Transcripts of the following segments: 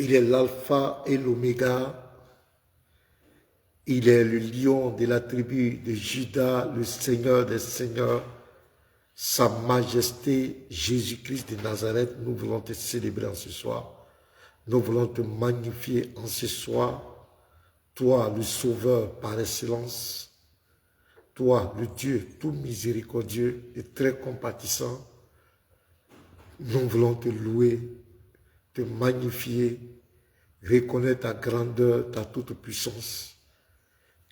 Il est l'alpha et l'oméga. Il est le lion de la tribu de Juda, le Seigneur des Seigneurs. Sa Majesté Jésus-Christ de Nazareth, nous voulons te célébrer en ce soir. Nous voulons te magnifier en ce soir. Toi, le Sauveur par excellence. Toi, le Dieu tout miséricordieux et très compatissant. Nous voulons te louer, te magnifier, reconnaître ta grandeur, ta toute puissance.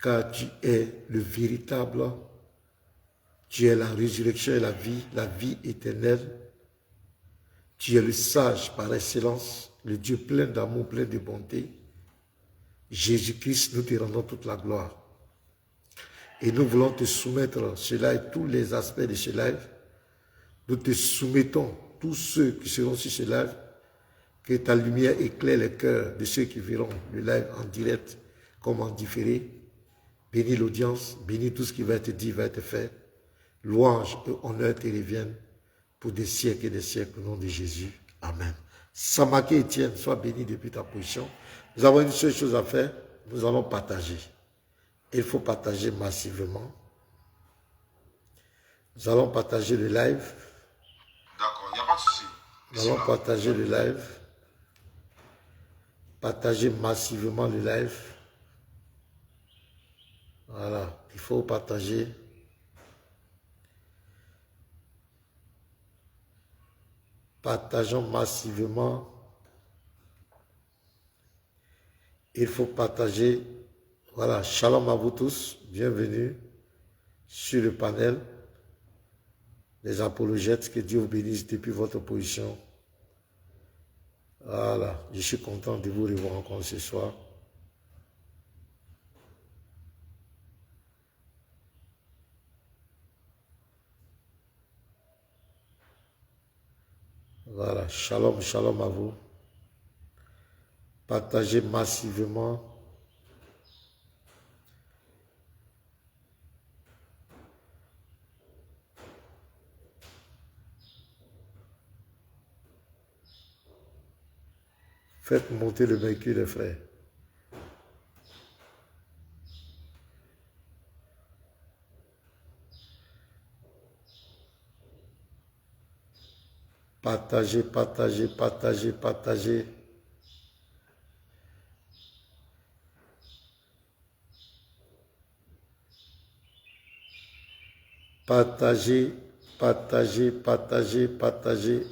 Car tu es le véritable. Tu es la résurrection et la vie éternelle. Tu es le sage par excellence, le Dieu plein d'amour, plein de bonté. Jésus-Christ, nous te rendons toute la gloire. Et nous voulons te soumettre cela et tous les aspects de ce live. Nous te soumettons tous ceux qui seront sur ce live. Que ta lumière éclaire les cœurs de ceux qui verront le live en direct comme en différé. Bénis l'audience, bénis tout ce qui va être dit, va être fait. Louange et honneur te reviennent pour des siècles et des siècles au nom de Jésus. Amen. Samaké Etienne, sois béni depuis ta position. Nous avons une seule chose à faire, nous allons partager. Il faut partager massivement. Nous allons partager le live. D'accord, il n'y a pas de souci. Nous allons partager le live. Partager massivement le live. Voilà, il faut partager. Partageons massivement. Il faut partager. Voilà, shalom à vous tous. Bienvenue sur le panel des apologètes. Que Dieu vous bénisse depuis votre position. Voilà, je suis content de vous revoir encore ce soir. Voilà, shalom, shalom à vous. Partagez massivement. Faites monter le mercure, les frères. Partagez, partagez, partagez, partagez. Partagez, partagez, partagez, partagez.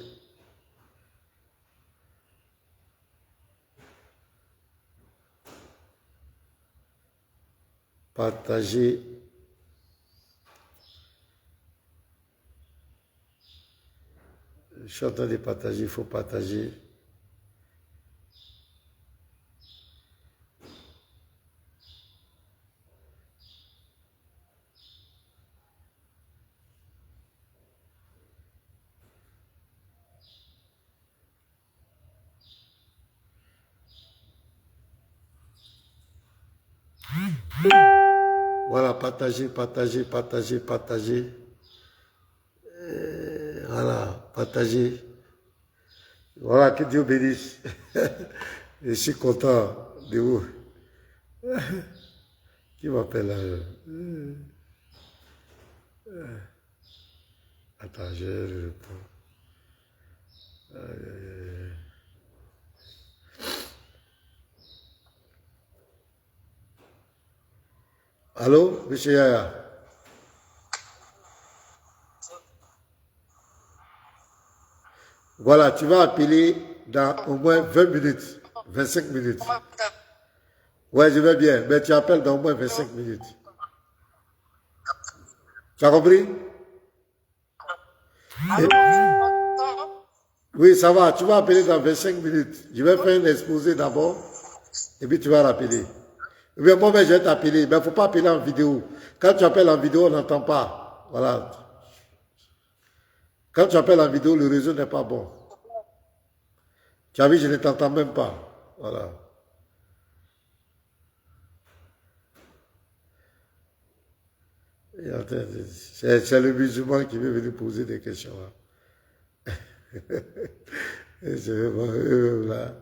Partagez. Je suis en train de partager, il faut partager. Voilà, partagez, partagez, partagez, partagez. Voilà, partagez. Voilà, que Dieu bénisse. Je suis content de vous. Qui m'appelle là? Attends, je réponds. Allô, monsieur Yaya? Voilà, tu vas appeler dans au moins 20 minutes, 25 minutes. Ouais, je vais bien, mais tu appelles dans au moins 25 minutes. Tu as compris? Et- oui, ça va, tu vas appeler dans 25 minutes. Je vais faire un exposé d'abord, et puis tu vas rappeler. Eh bien, moi, je vais t'appeler, mais il ne faut pas appeler en vidéo. Quand tu appelles en vidéo, on n'entend pas. Voilà. Quand tu appelles en vidéo, le réseau n'est pas bon. Tu as vu, je ne t'entends même pas. Voilà. C'est le musulman qui veut venir poser des questions. Là. Et c'est vraiment eux, là.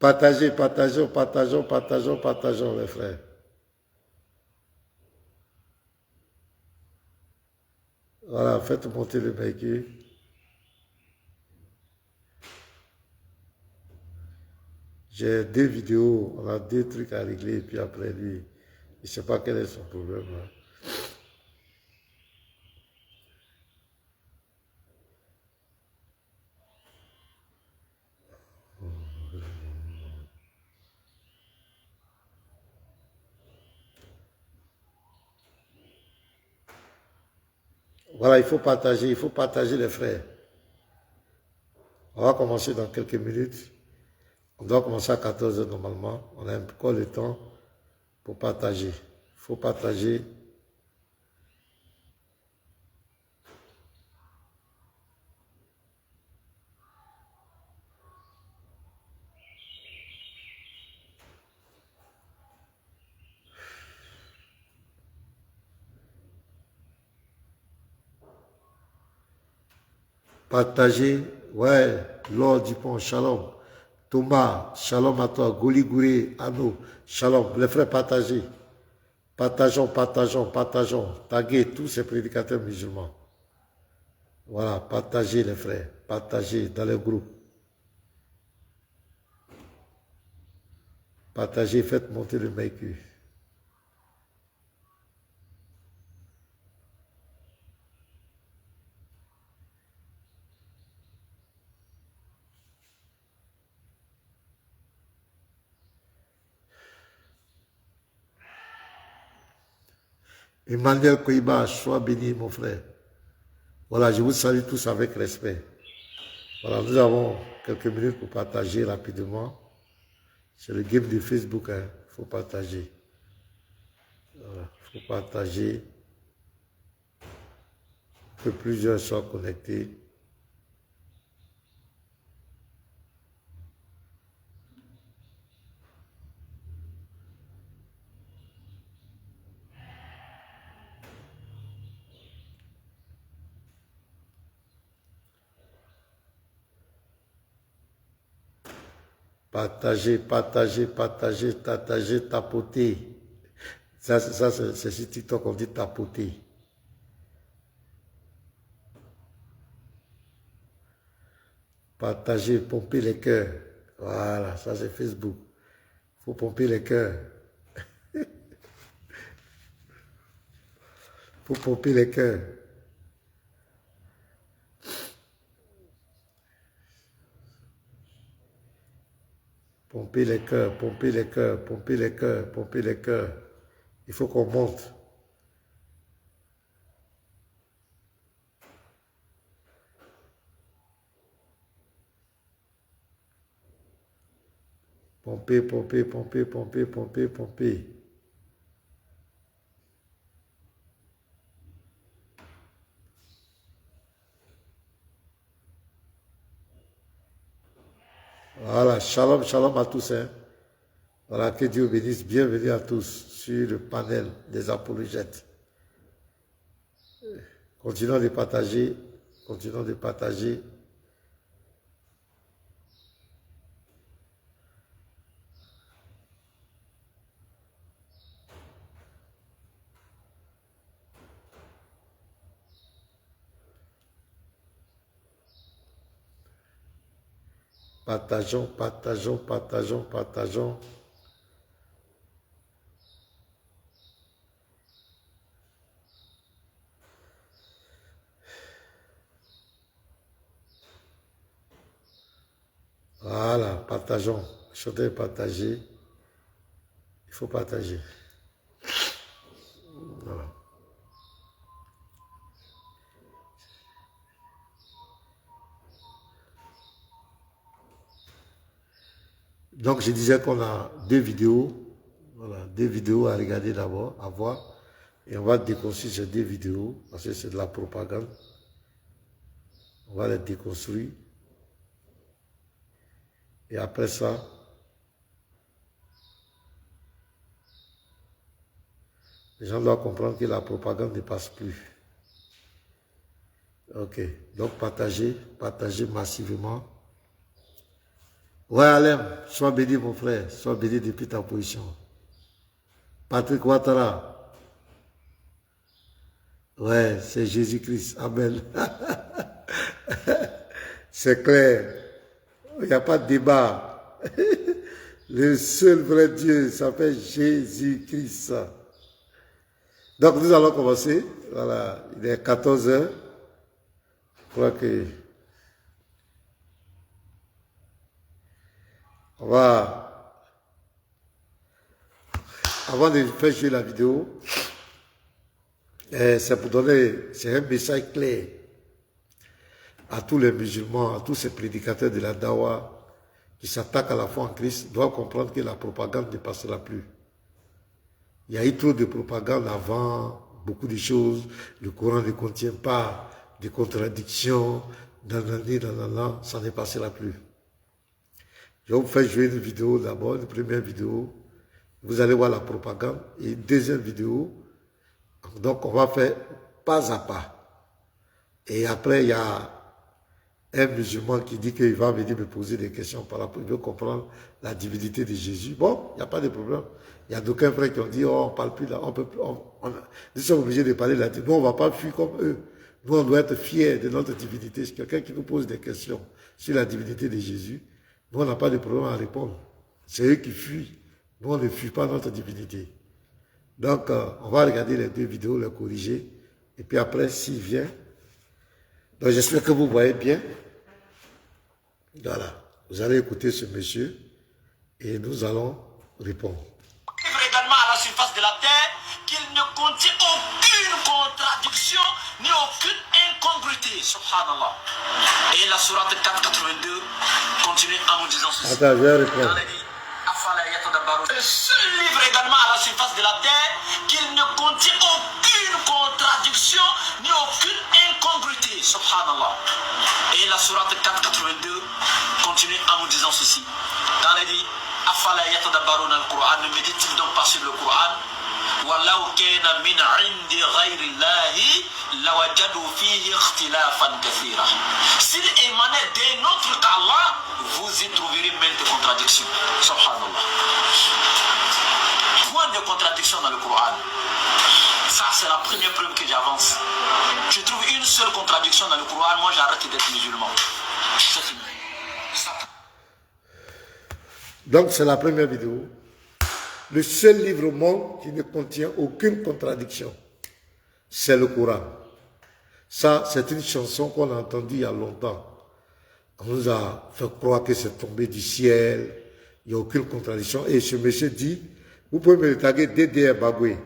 Partagez, partageons, partageons, partageons, partageons, les frères. Voilà, faites monter le véhicule. J'ai 2 vidéos, on a 2 trucs à régler, et puis après lui, je ne sais pas quel est son problème. Là. Voilà, il faut partager les frères. On va commencer dans quelques minutes. On doit commencer à 14 h normalement. On a encore le temps pour partager. Il faut partager. Partager. Ouais, Lord Dupont, shalom. Thomas, shalom à toi. Goligouré, Anno, shalom. Les frères, partagez. Partageons, partageons, partageons. Taguez tous ces prédicateurs musulmans. Voilà, partagez les frères. Partagez dans les groupes. Partagez, faites monter le véhicule. Emmanuel Koiba, sois béni, mon frère. Voilà, je vous salue tous avec respect. Voilà, nous avons quelques minutes pour partager rapidement. C'est le game de Facebook, il faut partager. Voilà, il faut partager. Que plusieurs soient connectés. Partagez, partagez, partagez, partagez, tapoter. Ça c'est sur TikTok, on dit tapoter. Partagez, pomper les cœurs. Voilà, ça c'est Facebook. Il faut pomper les cœurs. Il faut pomper les cœurs. Pomper les cœurs, pomper les cœurs, pomper les cœurs, pomper les cœurs. Il faut qu'on monte. Pomper, pomper, pomper, pomper, pomper, pomper. Voilà, shalom, shalom à tous. Hein. Voilà, que Dieu bénisse. Bienvenue à tous sur le panel des apologètes. Continuons de partager. Continuons de partager. Partageons, partageons, partageons, partageons. Voilà, partageons. Chantez, partager. Il faut partager. Voilà. Donc, je disais qu'on a 2 vidéos. Voilà, 2 vidéos à regarder d'abord, à voir. Et on va déconstruire ces 2 vidéos, parce que c'est de la propagande. On va les déconstruire. Et après ça, les gens doivent comprendre que la propagande ne passe plus. Ok, donc partagez, partagez massivement. Ouais, Alem, sois béni, mon frère. Sois béni depuis ta position. Patrick Ouattara. Ouais, c'est Jésus-Christ. Amen. C'est clair. Il n'y a pas de débat. Le seul vrai Dieu s'appelle Jésus-Christ. Donc, nous allons commencer. Voilà, il est 14 heures. Je crois que on va, avant de faire jouer la vidéo, c'est pour donner, c'est un message clair à tous les musulmans, à tous ces prédicateurs de la Dawa qui s'attaquent à la foi en Christ, doivent comprendre que la propagande ne passera plus. Il y a eu trop de propagande avant, beaucoup de choses, le Coran ne contient pas de contradictions, ça ne passera plus. Je vais vous faire jouer une vidéo d'abord, une première vidéo. Vous allez voir la propagande. Et une deuxième vidéo. Donc, on va faire pas à pas. Et après, il y a un musulman qui dit qu'il va venir me poser des questions par rapport, il veut comprendre la divinité de Jésus. Bon, il n'y a pas de problème. Il y a d'aucuns frères qui ont dit, oh, on ne parle plus là, on peut plus, nous sommes obligés de parler là-dessus. Nous, on ne va pas fuir comme eux. Nous, on doit être fiers de notre divinité. Si quelqu'un qui nous pose des questions sur la divinité de Jésus, nous, on n'a pas de problème à répondre. C'est eux qui fuient. Nous, on ne fuit pas notre divinité. Donc, on va regarder les deux vidéos, les corriger. Et puis après, s'il vient, donc j'espère que vous voyez bien. Voilà. Vous allez écouter ce monsieur et nous allons répondre. Livre également à la surface de la terre qu'il ne contient aucune contradiction ni aucune incongruité. Subhanallah. Et la sourate 482 continue en nous disant ceci. Attends, je vais répondre. Le seul livre également à la surface de la terre qu'il ne contient aucune contradiction ni aucune incongruité. Subhanallah. Et la sourate 482 continue en nous disant ceci. Dans les dit, Afala yatadabbaruna al-Qur'an, ne médite-t-il donc pas sur le Qur'an? Wallahu kana min 'indi ghayri Allahi lawajadu fihi ikhtilafan kathira. S'il émanait d'un autre qu'Allah, vous y trouverez maintes contradictions. Subhanallah. Point de contradiction dans le Qur'an. Ça, c'est la première preuve que j'avance. Je trouve une seule contradiction dans le Qur'an, moi j'arrête d'être musulman. C'est fini. Donc, c'est la première vidéo. Le seul livre au monde qui ne contient aucune contradiction, c'est le Coran. Ça, c'est une chanson qu'on a entendue il y a longtemps. On nous a fait croire que c'est tombé du ciel, il n'y a aucune contradiction. Et ce monsieur dit, vous pouvez me le taguer DDR Bagoué,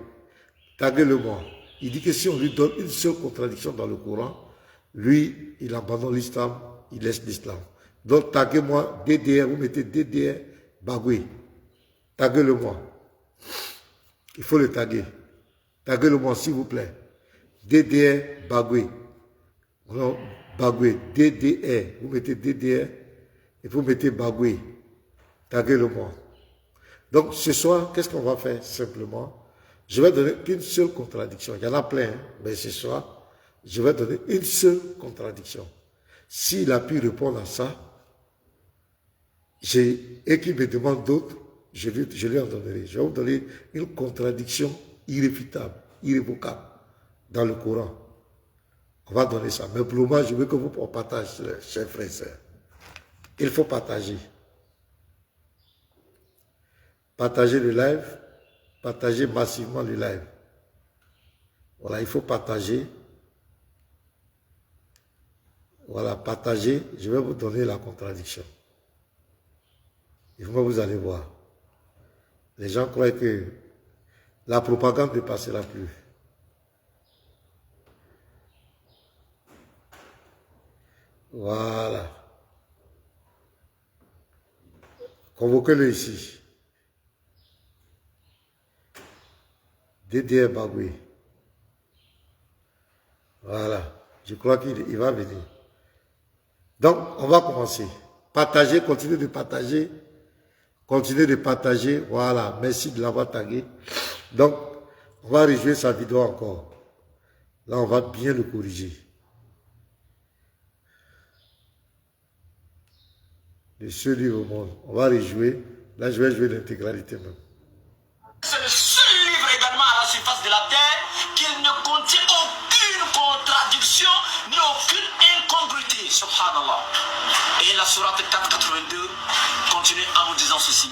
taguez-le moi. Il dit que si on lui donne une seule contradiction dans le Coran, lui, il abandonne l'islam, il laisse l'islam. Donc, taguez-moi DDR, vous mettez DDR Bagoué. Taguez-le moi. Il faut le taguer. Taguez-le moi, s'il vous plaît. DDR Bagoué. Non, Bagoué. DDR. Vous mettez DDR et vous mettez Bagoué. Taguez-le moi. Donc, ce soir, qu'est-ce qu'on va faire simplement? Je vais donner une seule contradiction. Il y en a plein, hein, mais ce soir, je vais donner une seule contradiction. S'il a pu répondre à ça, et qu'il me demande d'autres, je lui en donnerai. Je vais vous donner une contradiction irréfutable, irrévocable dans le Coran. On va donner ça. Mais pour le moment, je veux que vous partagez, chers frères et sœurs. Il faut partager. Partagez le live. Partagez massivement le live. Voilà, il faut partager. Voilà, partagez. Je vais vous donner la contradiction. Et vous allez voir. Les gens croient que la propagande ne passera plus. Voilà. Convoquez-le ici. DDR Bagoué. Voilà. Je crois qu'il va venir. Donc, on va commencer. Partagez, continuez de partager. Continuez de partager. Voilà. Merci de l'avoir tagué. Donc, on va rejouer sa vidéo encore. Là, on va bien le corriger. le seul livre au monde. On va rejouer. Là, je vais jouer l'intégralité même. C'est le seul livre également à la surface de la terre qui ne contient aucune contradiction ni aucune incongruité. Subhanallah. Et la sourate 482 continue en nous disant ceci.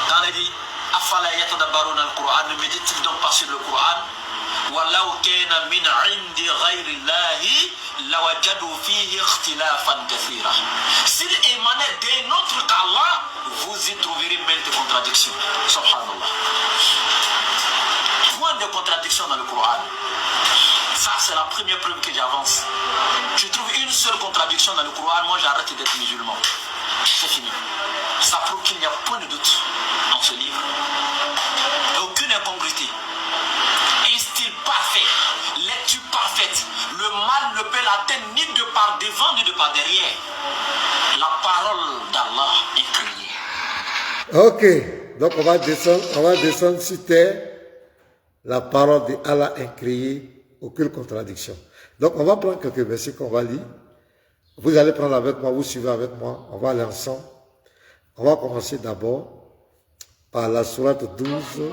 Quand elle dit Afala yatadabbaruna al-Qur'an, ne médite donc pas sur le Coran. Wallahu kana min 'indi ghayri Allahi lawajadu fihi ikhtilafan kathira. S'il émanait d'un autre qu'Allah, vous y trouverez maintes contradictions. Subhanallah. Point de contradiction dans le Coran. Ça, c'est la première preuve que j'avance. Je trouve une seule contradiction dans le Coran, moi j'arrête d'être musulman. C'est fini. Ça prouve qu'il n'y a point de doute dans ce livre. Aucune incongruité. Un style parfait, lecture parfaite. Le mal ne peut l'atteindre ni de par devant ni de par derrière. La parole d'Allah est Ok, créée. donc on va descendre sur terre. La parole d'Allah est créée, aucune contradiction. Donc on va prendre quelques versets qu'on va lire. Vous allez prendre avec moi, vous suivez avec moi, on va aller ensemble. On va commencer d'abord par la sourate 12.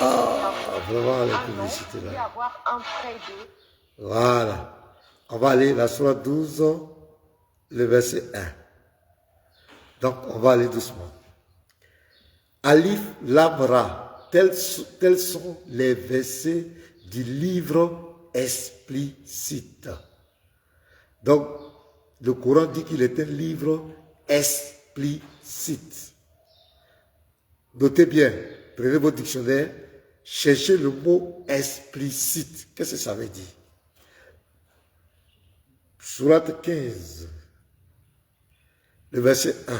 Ah, vraiment la publicité là. Voilà. On va aller la sourate 12, le verset 1. Donc on va aller doucement. Alif Lam Ra, tels sont les versets du livre explicite. Donc, le Coran dit qu'il est un livre explicite. Notez bien, prenez votre dictionnaire, cherchez le mot explicite. Qu'est-ce que ça veut dire? Sourate 15, le verset 1.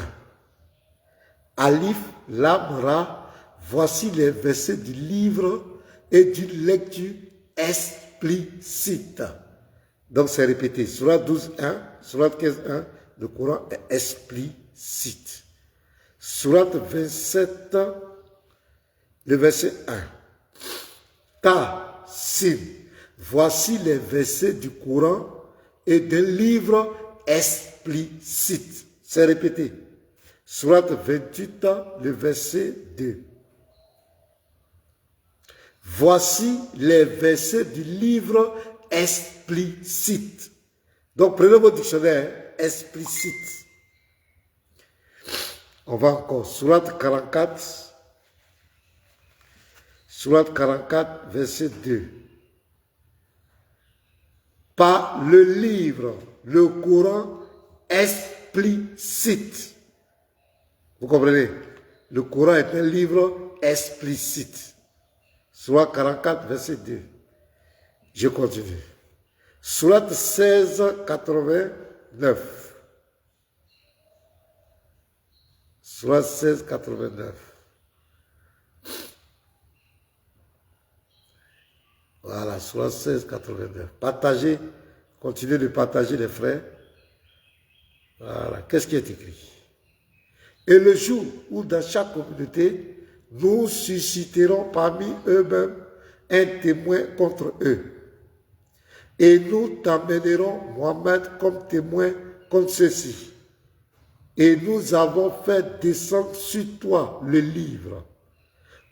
Alif, Lam, Ra, voici les versets du livre et d'une lecture explicite. Donc c'est répété, Sourate 12, 1, Sourate 15, 1, le Coran est explicite. Sourate 27, le verset 1. Ta, Sin, voici les versets du Coran et d'un livre explicite. C'est répété. Sourate 28, le verset 2. Voici les versets du livre explicite. Donc prenez votre dictionnaire, explicite. On va encore, Sourate 44, Sourate 44, verset 2. Par le livre, le Coran explicite. Vous comprenez? Le Coran est un livre explicite. Sourate 44, verset 2. Je continue. Sourate 16, 89. Sourate 16, 89. Voilà, Sourate 16, 89. Partagez, continuez de partager les frères. Voilà, qu'est-ce qui est écrit? Et le jour où dans chaque communauté, nous susciterons parmi eux-mêmes un témoin contre eux. Et nous t'amènerons Mohammed comme témoin contre ceux-ci. Et nous avons fait descendre sur toi le livre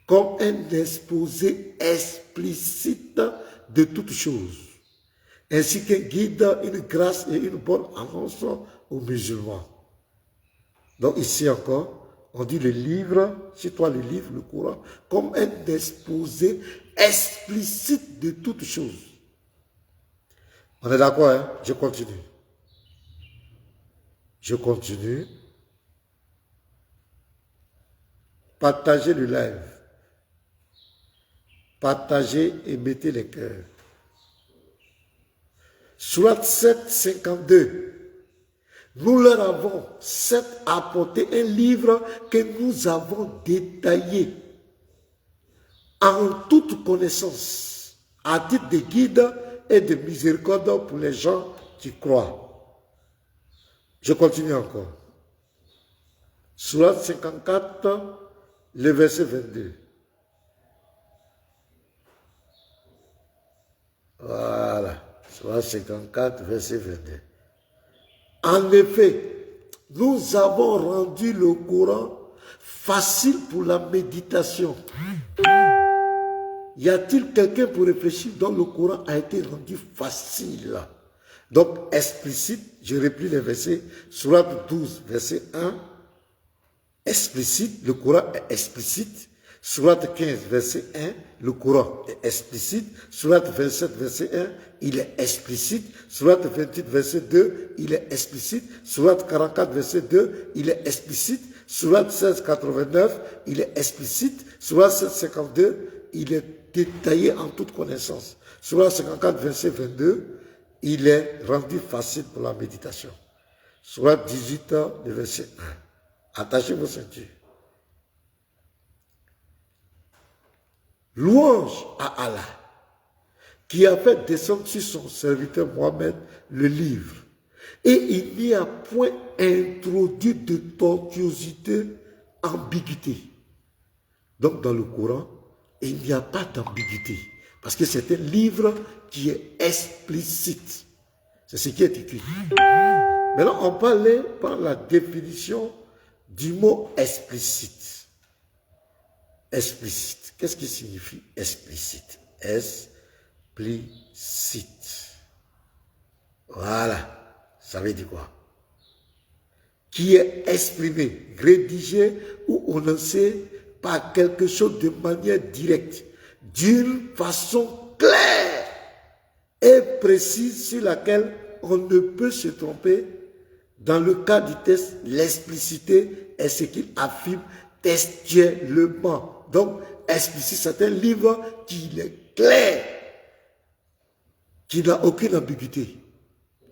comme un exposé explicite de toutes choses, ainsi qu'un guide, une grâce et une bonne annonce aux musulmans. Donc ici encore, on dit le livre, sur toi le livre, le Coran, comme un exposé explicite de toutes choses. On est d'accord, hein? Je continue. Je continue. Partagez le live. Partagez et mettez les cœurs. Sourate 7, 52. Nous leur avons apporté un livre que nous avons détaillé en toute connaissance, à titre de guide et de miséricorde pour les gens qui croient. Je continue encore. Sourate 54, le verset 22. Voilà. Sourate 54, verset 22. En effet, nous avons rendu le Coran facile pour la méditation. Y a-t-il quelqu'un pour réfléchir dont le Coran a été rendu facile? Donc, explicite, je replie les versets, Sourate 12, verset 1, explicite, le Coran est explicite. Sourate 15, verset 1, le Coran est explicite. Sourate 27, verset 1, il est explicite. Sourate 28, verset 2, il est explicite. Sourate 44, verset 2, il est explicite. Sourate 16, 89, il est explicite. Sourate 7, 52, il est détaillé en toute connaissance. Sourate 54, verset 22, il est rendu facile pour la méditation. Sourate 18, le verset 1. Attachez vos ceintures. Louange à Allah, qui a fait descendre sur son serviteur Mohammed le livre. Et il n'y a point introduit de tortuosité, ambiguïté. Donc dans le Coran, il n'y a pas d'ambiguïté. Parce que c'est un livre qui est explicite. C'est ce qui est écrit. Maintenant, on va aller par la définition du mot explicite. Explicite. Qu'est-ce qui signifie explicite? Explicite. Voilà. Ça veut dire quoi? Qui est exprimé, rédigé ou énoncé par quelque chose de manière directe, d'une façon claire et précise sur laquelle on ne peut se tromper. Dans le cas du texte, l'explicité est ce qu'il affirme textuellement. Donc, explicite, c'est un livre qui est clair, qui n'a aucune ambiguïté,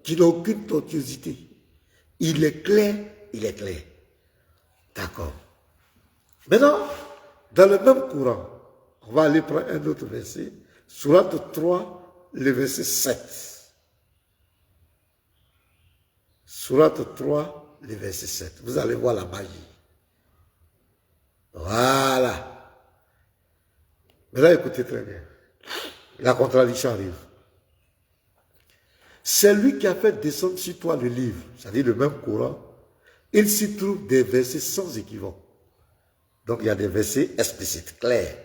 qui n'a aucune tortuosité. Il est clair, il est clair. D'accord. Maintenant, dans le même courant, on va aller prendre un autre verset, Sourate 3, le verset 7. Sourate 3, le verset 7. Vous allez voir la magie. Voilà. Mais là, écoutez très bien. La contradiction arrive. C'est lui qui a fait descendre sur toi le livre, c'est-à-dire le même Coran. Il s'y trouve des versets sans équivoque. Donc, il y a des versets explicites, clairs,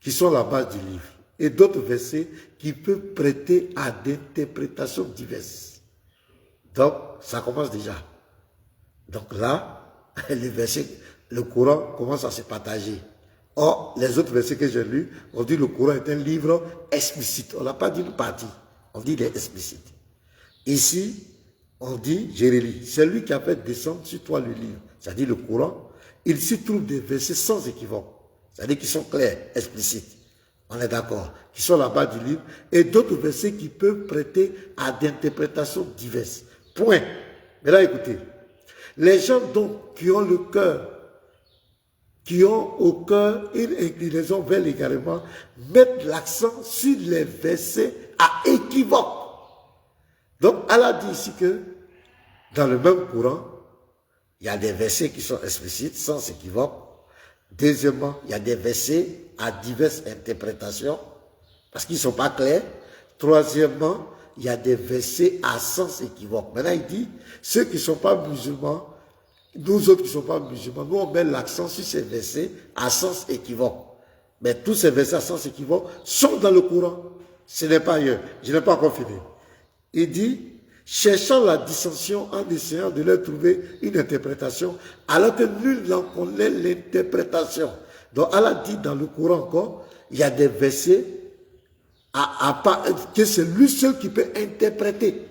qui sont la base du livre. Et d'autres versets qui peuvent prêter à des interprétations diverses. Donc, ça commence déjà. Donc là, le Coran commence à se partager. Or, les autres versets que j'ai lus, on dit que le Coran est un livre explicite. On n'a pas dit une partie, on dit qu'il est explicite. Ici, on dit, je relis, c'est lui qui a fait descendre sur toi le livre, c'est-à-dire le Coran. Il s'y trouve des versets sans équivoque, c'est-à-dire qui sont clairs, explicites. On est d'accord, qui sont la base du livre, et d'autres versets qui peuvent prêter à des interprétations diverses. Point. Mais là, écoutez, les gens donc qui ont le cœur, qui ont au cœur une inclinaison vers l'égarement, mettent l'accent sur les versets à équivoque. Donc, Allah dit ici que dans le même courant, il y a des versets qui sont explicites, sans équivoque. Deuxièmement, il y a des versets à diverses interprétations, parce qu'ils ne sont pas clairs. Troisièmement, il y a des versets à sens équivoque. Maintenant, il dit, ceux qui ne sont pas musulmans, nous autres qui ne sommes pas musulmans, nous on met l'accent sur ces versets à sens équivoque. Mais tous ces versets à sens équivoque sont dans le Coran. Ce n'est pas ailleurs. Je n'ai pas encore fini. Il dit, cherchant la dissension en essayant de leur trouver une interprétation, alors que nul n'en connaît l'interprétation. Donc Allah dit dans le Coran encore, il y a des versets que c'est lui seul qui peut interpréter.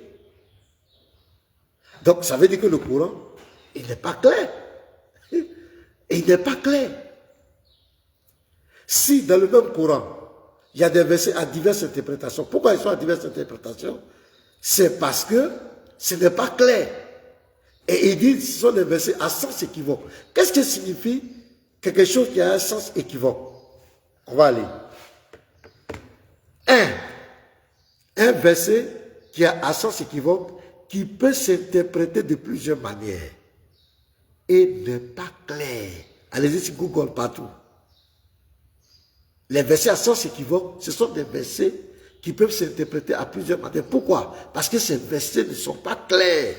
Donc ça veut dire que le Coran, il n'est pas clair. Il n'est pas clair. Si dans le même Coran, il y a des versets à diverses interprétations, pourquoi ils sont à diverses interprétations? C'est parce que ce n'est pas clair. Et il dit que ce sont des versets à sens équivoque. Qu'est-ce que signifie quelque chose qui a un sens équivoque? On va aller. Un verset qui a un sens équivoque, qui peut s'interpréter de plusieurs manières et n'est pas clair. Allez-y sur Google partout. Les versets à sens équivoque, ce sont des versets qui peuvent s'interpréter à plusieurs manières. Pourquoi? Parce que ces versets ne sont pas clairs.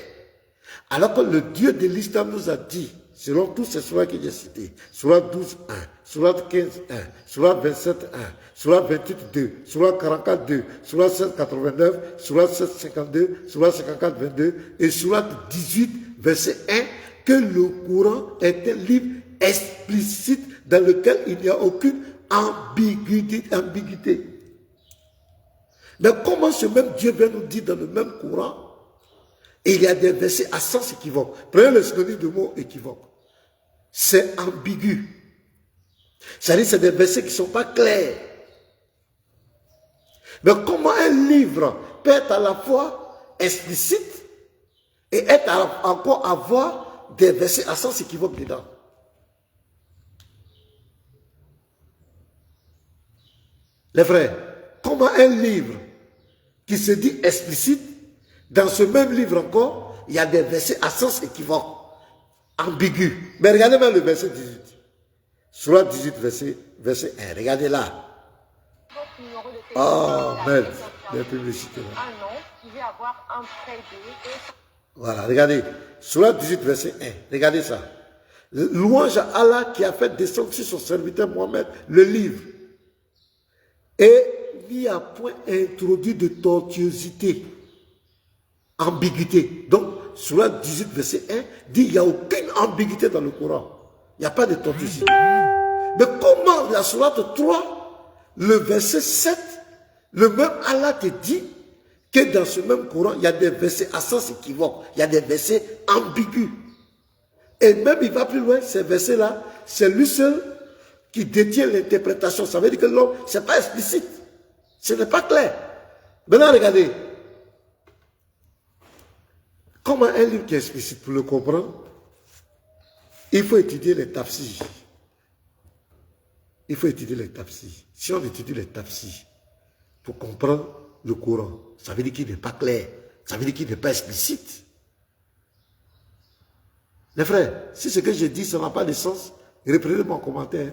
Alors que le Dieu de l'islam nous a dit, selon tous ces sourates que j'ai cités, sourate 12, 1, sourate 15, 1, sourate 27, 1, sourate 28, 2, sourate 44, 2, sourate 16, 89, sourate 16, 52, sourate 54, 22 et sourate 18, verset 1, que le Coran est un livre explicite dans lequel il n'y a aucune ambiguïté. Mais comment ce même Dieu vient nous dire dans le même Coran, et il y a des versets à sens équivoque. Prenez le synonyme de mot équivoque. C'est ambigu. C'est-à-dire c'est des versets qui ne sont pas clairs. Mais comment un livre peut être à la fois explicite et être encore avoir des versets à sens équivoque dedans? Les frères, comment un livre qui se dit explicite, dans ce même livre encore, il y a des versets à sens équivoque, ambigus. Mais regardez même le verset 18. Sourate 18, verset 1. Regardez là. Oh, merde. Les publicités là. Voilà, regardez. Sourate 18, verset 1. Regardez ça. Louange à Allah qui a fait descendre sur son serviteur Mohammed le livre. Et il n'y a point introduit de tortuosité, ambiguïté. Donc, sourate 18, verset 1, dit qu'il n'y a aucune ambiguïté dans le Coran. Il n'y a pas de tortuosité. Mais comment la sourate 3, le verset 7, le même Allah te dit que dans ce même Coran, il y a des versets à sens équivoque, il y a des versets ambigus. Et même il va plus loin, ces versets-là, c'est lui seul qui détient l'interprétation. Ça veut dire que l'homme, ce n'est pas explicite. Ce n'est pas clair. Maintenant, regardez. Comment un livre qui est explicite, pour le comprendre, il faut étudier les tafsirs. Il faut étudier les tafsirs. Si on étudie les tafsirs pour comprendre le Coran, ça veut dire qu'il n'est pas clair. Ça veut dire qu'il n'est pas explicite. Les frères, si ce que je dis, ça n'a pas de sens, reprenez mon commentaire.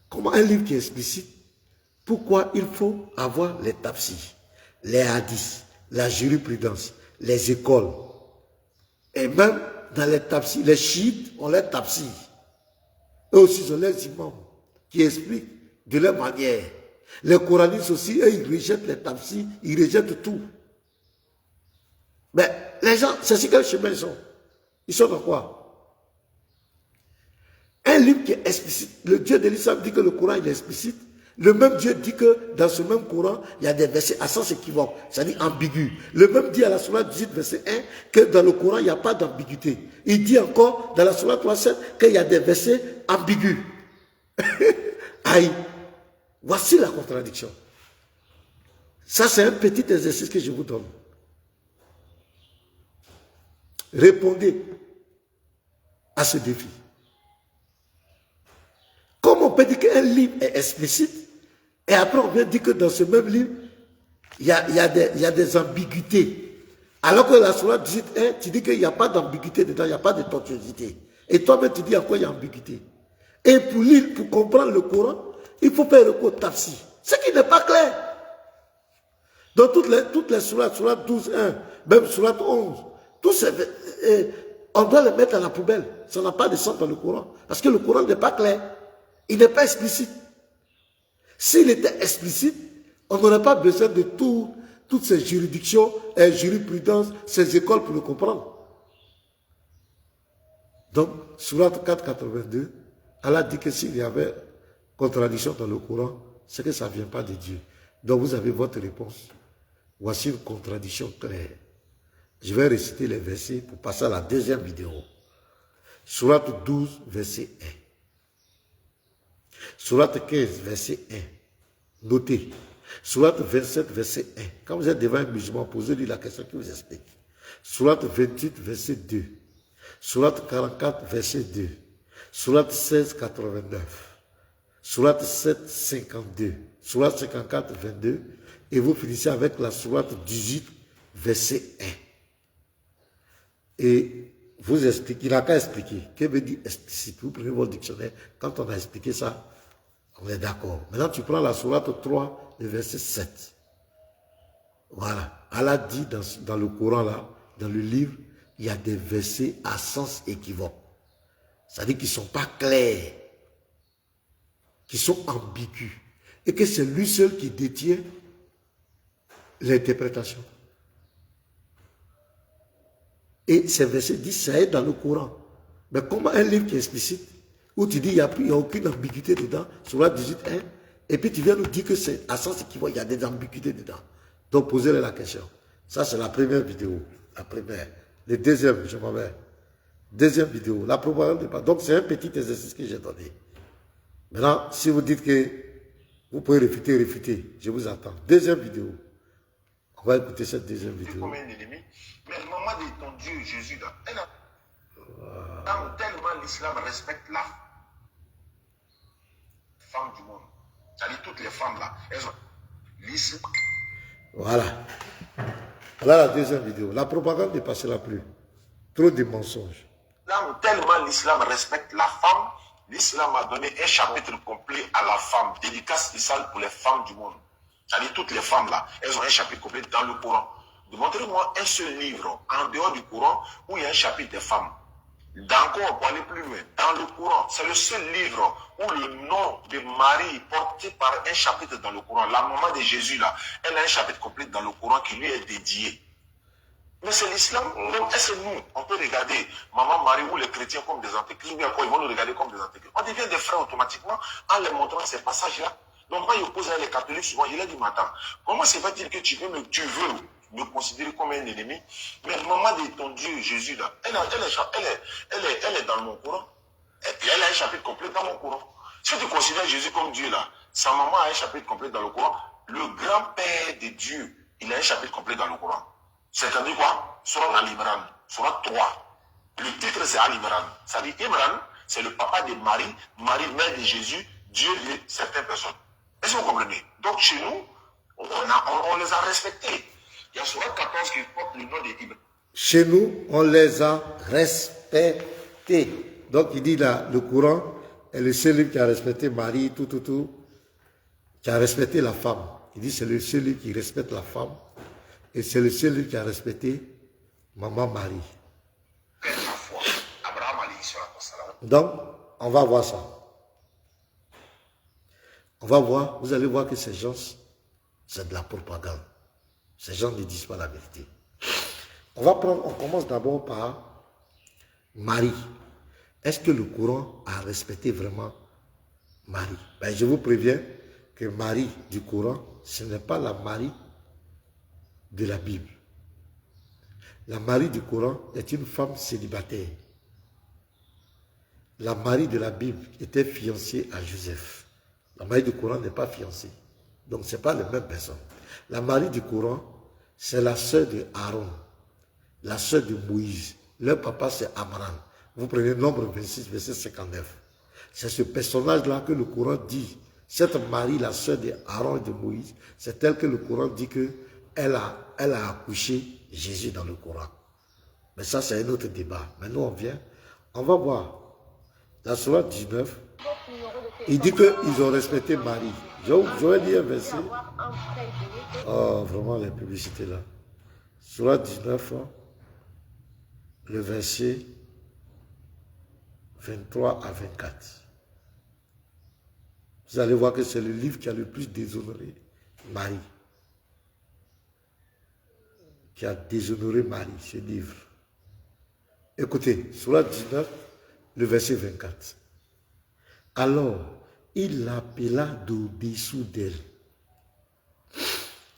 Comment un livre qui est explicite, pourquoi il faut avoir les tafsirs, les hadiths, la jurisprudence, les écoles. Et même dans les tafsirs, les chiites ont les tafsirs. Eux aussi, ils ont les imams qui expliquent de leur manière. Les coranistes aussi, eux, ils rejettent les tafsirs, ils rejettent tout. Mais les gens, c'est sur quel chemin ils sont? Ils sont dans quoi? Un livre qui est explicite. Le Dieu de l'islam dit que le Coran il est explicite. Le même Dieu dit que dans ce même Coran, il y a des versets à sens équivoque, c'est-à-dire ambigus. Le même dit à la sourate 18, verset 1, que dans le Coran, il n'y a pas d'ambiguïté. Il dit encore dans la sourate 37 qu'il y a des versets ambigus. Aïe, voici la contradiction. Ça, c'est un petit exercice que je vous donne. Répondez à ce défi. Comment on peut dire qu'un livre est explicite et après on vient dire que dans ce même livre, il y a des ambiguïtés. Alors que la sourate 18, tu dis qu'il n'y a pas d'ambiguïté dedans, il n'y a pas de tortuosité. Et toi-même tu dis à quoi il y a ambiguïté. Et pour lire, pour comprendre le Coran, il faut faire recours au tafsir. Ce qui n'est pas clair. Dans toutes les sourates, sourate 12, 1, même sourate 11, tous ces, on doit les mettre à la poubelle. Ça n'a pas de sens dans le Coran. Parce que le Coran n'est pas clair. Il n'est pas explicite. S'il était explicite, on n'aurait pas besoin de toutes ces juridictions, jurisprudences, ces écoles pour le comprendre. Donc, sourate 482, Allah dit que s'il y avait contradiction dans le Coran, c'est que ça ne vient pas de Dieu. Donc, vous avez votre réponse. Voici une contradiction claire. Je vais réciter les versets pour passer à la deuxième vidéo. Sourate 12, verset 1. Sourate 15, verset 1. Notez. Sourate 27, verset 1. Quand vous êtes devant un musulman, posez-lui la question qui vous explique. Sourate 28, verset 2. Sourate 44, verset 2. Sourate 16, 89. Sourate 7, 52. Sourate 54, 22. Et vous finissez avec la sourate 18, verset 1. Et vous expliquez, il n'a qu'à expliquer. Que veut dire explicite? Vous prenez votre dictionnaire. Quand on a expliqué ça, on est d'accord. Maintenant, tu prends la sourate 3, le verset 7. Voilà. Allah dit dans le Coran, là, dans le livre, il y a des versets à sens équivoque. C'est-à-dire qu'ils ne sont pas clairs, qui sont ambigus. Et que c'est lui seul qui détient l'interprétation. Et ces versets disent ça est dans le Coran. Mais comment un livre qui est explicite, où tu dis il n'y a aucune ambiguïté dedans, sur la 18.1, et puis tu viens nous dire que c'est à sens équivoque, il y a des ambiguïtés dedans. Donc posez-leur la question. Ça c'est la première vidéo. La première. Le deuxième, je m'en vais. Deuxième vidéo, la propagande de pas. Donc c'est un petit exercice que j'ai donné. Maintenant, si vous dites que vous pouvez réfuter, je vous attends. Deuxième vidéo. On va écouter cette deuxième vidéo. Comme un ennemi. Mais le moment de ton Dieu, Jésus, là, tellement l'islam respecte la femme du monde. C'est-à-dire toutes les femmes là, elles ont l'islam. Voilà. Voilà la deuxième vidéo. La propagande ne passera plus. Trop de mensonges. Tellement l'islam respecte la femme, l'islam a donné un chapitre complet à la femme, dédicace spéciale pour les femmes du monde. C'est-à-dire toutes les femmes là, elles ont un chapitre complet dans le Coran. Montrez-moi un seul livre en dehors du Coran où il y a un chapitre des femmes. D'encore, pour aller plus loin, dans le Coran, c'est le seul livre où le nom de Marie est porté par un chapitre dans le Coran. La maman de Jésus là, elle a un chapitre complet dans le Coran qui lui est dédié. Mais c'est l'islam. Donc, est-ce que nous, on peut regarder Maman Marie ou les chrétiens comme des antéchrists, ou encore ils vont nous regarder comme des antéchrists? On devient des frères automatiquement en les montrant ces passages-là. Donc, moi, je pose à les catholiques souvent, il a dit, attends, comment ça va dire que tu veux me considérer comme un ennemi? Mais maman de ton Dieu, Jésus, là, elle est dans mon Coran. Elle a un chapitre complet dans mon Coran. Si tu considères Jésus comme Dieu, là, sa maman a un chapitre complet dans le Coran. Le grand-père de Dieu, il a un chapitre complet dans le Coran. C'est-à-dire quoi? Surat Al-Imran, Surat 3. Le titre c'est Al-Imran. Ça dit Imran, c'est le papa de Marie, Marie mère de Jésus, Dieu de certaines personnes. Est-ce que vous comprenez? Donc chez nous, on les a respectés. Il y a Surat 14 qui porte le nom d'Ibrahim. Chez nous, on les a respectés. Donc il dit là, le Coran est le seul livre qui a respecté Marie, qui a respecté la femme. Il dit c'est le seul livre qui respecte la femme. Et c'est le seul livre qui a respecté Maman Marie. Donc, on va voir ça. On va voir, vous allez voir que ces gens, c'est de la propagande. Ces gens ne disent pas la vérité. On commence d'abord par Marie. Est-ce que le Coran a respecté vraiment Marie? Ben, je vous préviens que Marie du Coran, ce n'est pas la Marie de la Bible. La Marie du Coran est une femme célibataire. La Marie de la Bible était fiancée à Joseph. La Marie du Coran n'est pas fiancée. Donc ce n'est pas les mêmes personnes. La Marie du Coran, c'est la sœur de Aaron, la sœur de Moïse. Leur papa c'est Amram. Vous prenez Nombre 26, verset 59. C'est ce personnage-là que le Coran dit. Cette Marie, la sœur de Aaron et de Moïse, c'est elle que le Coran dit que elle a accouché Jésus dans le Coran. Mais ça, c'est un autre débat. Mais nous, on va voir. La Sourate 19, il dit qu'ils ont respecté Marie. J'aurais dit un verset. Oh, vraiment, les publicités là. Sourate 19, le verset 23 à 24. Vous allez voir que c'est le livre qui a le plus déshonoré Marie. Qui a déshonoré Marie, ce livre. Écoutez, Sourate 19, le verset 24. Alors, il l'appela d'au-dessous d'elle.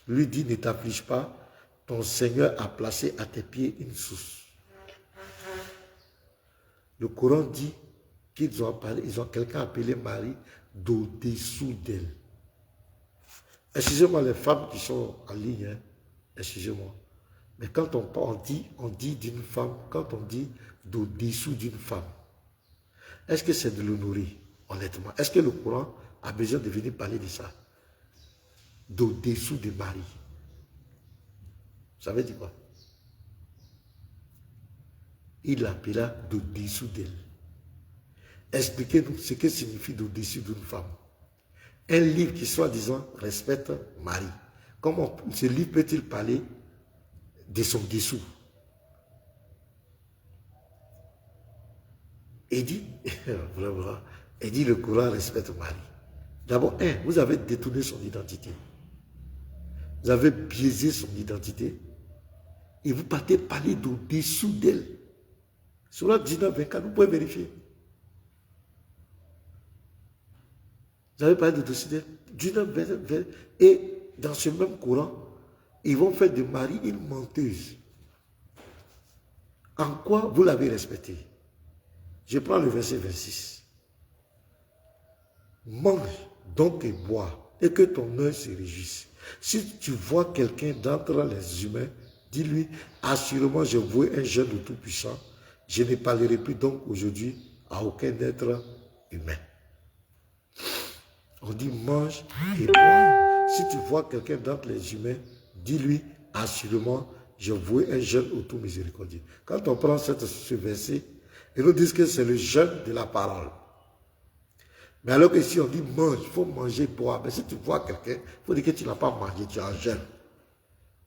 Lui dit, ne t'afflige pas, ton Seigneur a placé à tes pieds une source. Le Coran dit qu'ils ont quelqu'un appelé Marie d'au-dessous d'elle. Excusez-moi les femmes qui sont en ligne, hein? Excusez-moi. Mais quand on dit d'une femme, quand on dit d'au-dessous d'une femme, est-ce que c'est de l'honorer, honnêtement? Est-ce que le Coran a besoin de venir parler de ça? D'au-dessous de Marie. Ça veut dire quoi? Il l'appela d'au-dessous d'elle. Expliquez-nous ce que signifie d'au-dessus d'une femme. Un livre qui, soi-disant, respecte Marie. Comment ce livre peut-il parler de son dessous? Il dit, vraiment, il dit le Coran respecte le mari. D'abord, vous avez détourné son identité. Vous avez biaisé son identité. Et vous partez parler d'au-dessous d'elle. Sur la 19-24, vous pouvez vérifier. Vous avez parlé d'au-dessous d'elle. 19-24. Et dans ce même courant, ils vont faire de Marie une menteuse. En quoi vous l'avez respectée? Je prends le verset 26. Mange donc et bois, et que ton œil se réjouisse. Si tu vois quelqu'un d'entre les humains, dis-lui, assurément je vois un jeune de Tout-Puissant, je ne parlerai plus donc aujourd'hui à aucun être humain. On dit mange et bois. Si tu vois quelqu'un d'entre les humains, dis-lui, assurément je vois un jeune au tout miséricordieux. Quand on prend ce verset, ils nous disent que c'est le jeûne de la parole. Mais alors que si on dit mange, il faut manger, boire. Mais si tu vois quelqu'un, il faut dire que tu n'as pas mangé, tu es en jeûne.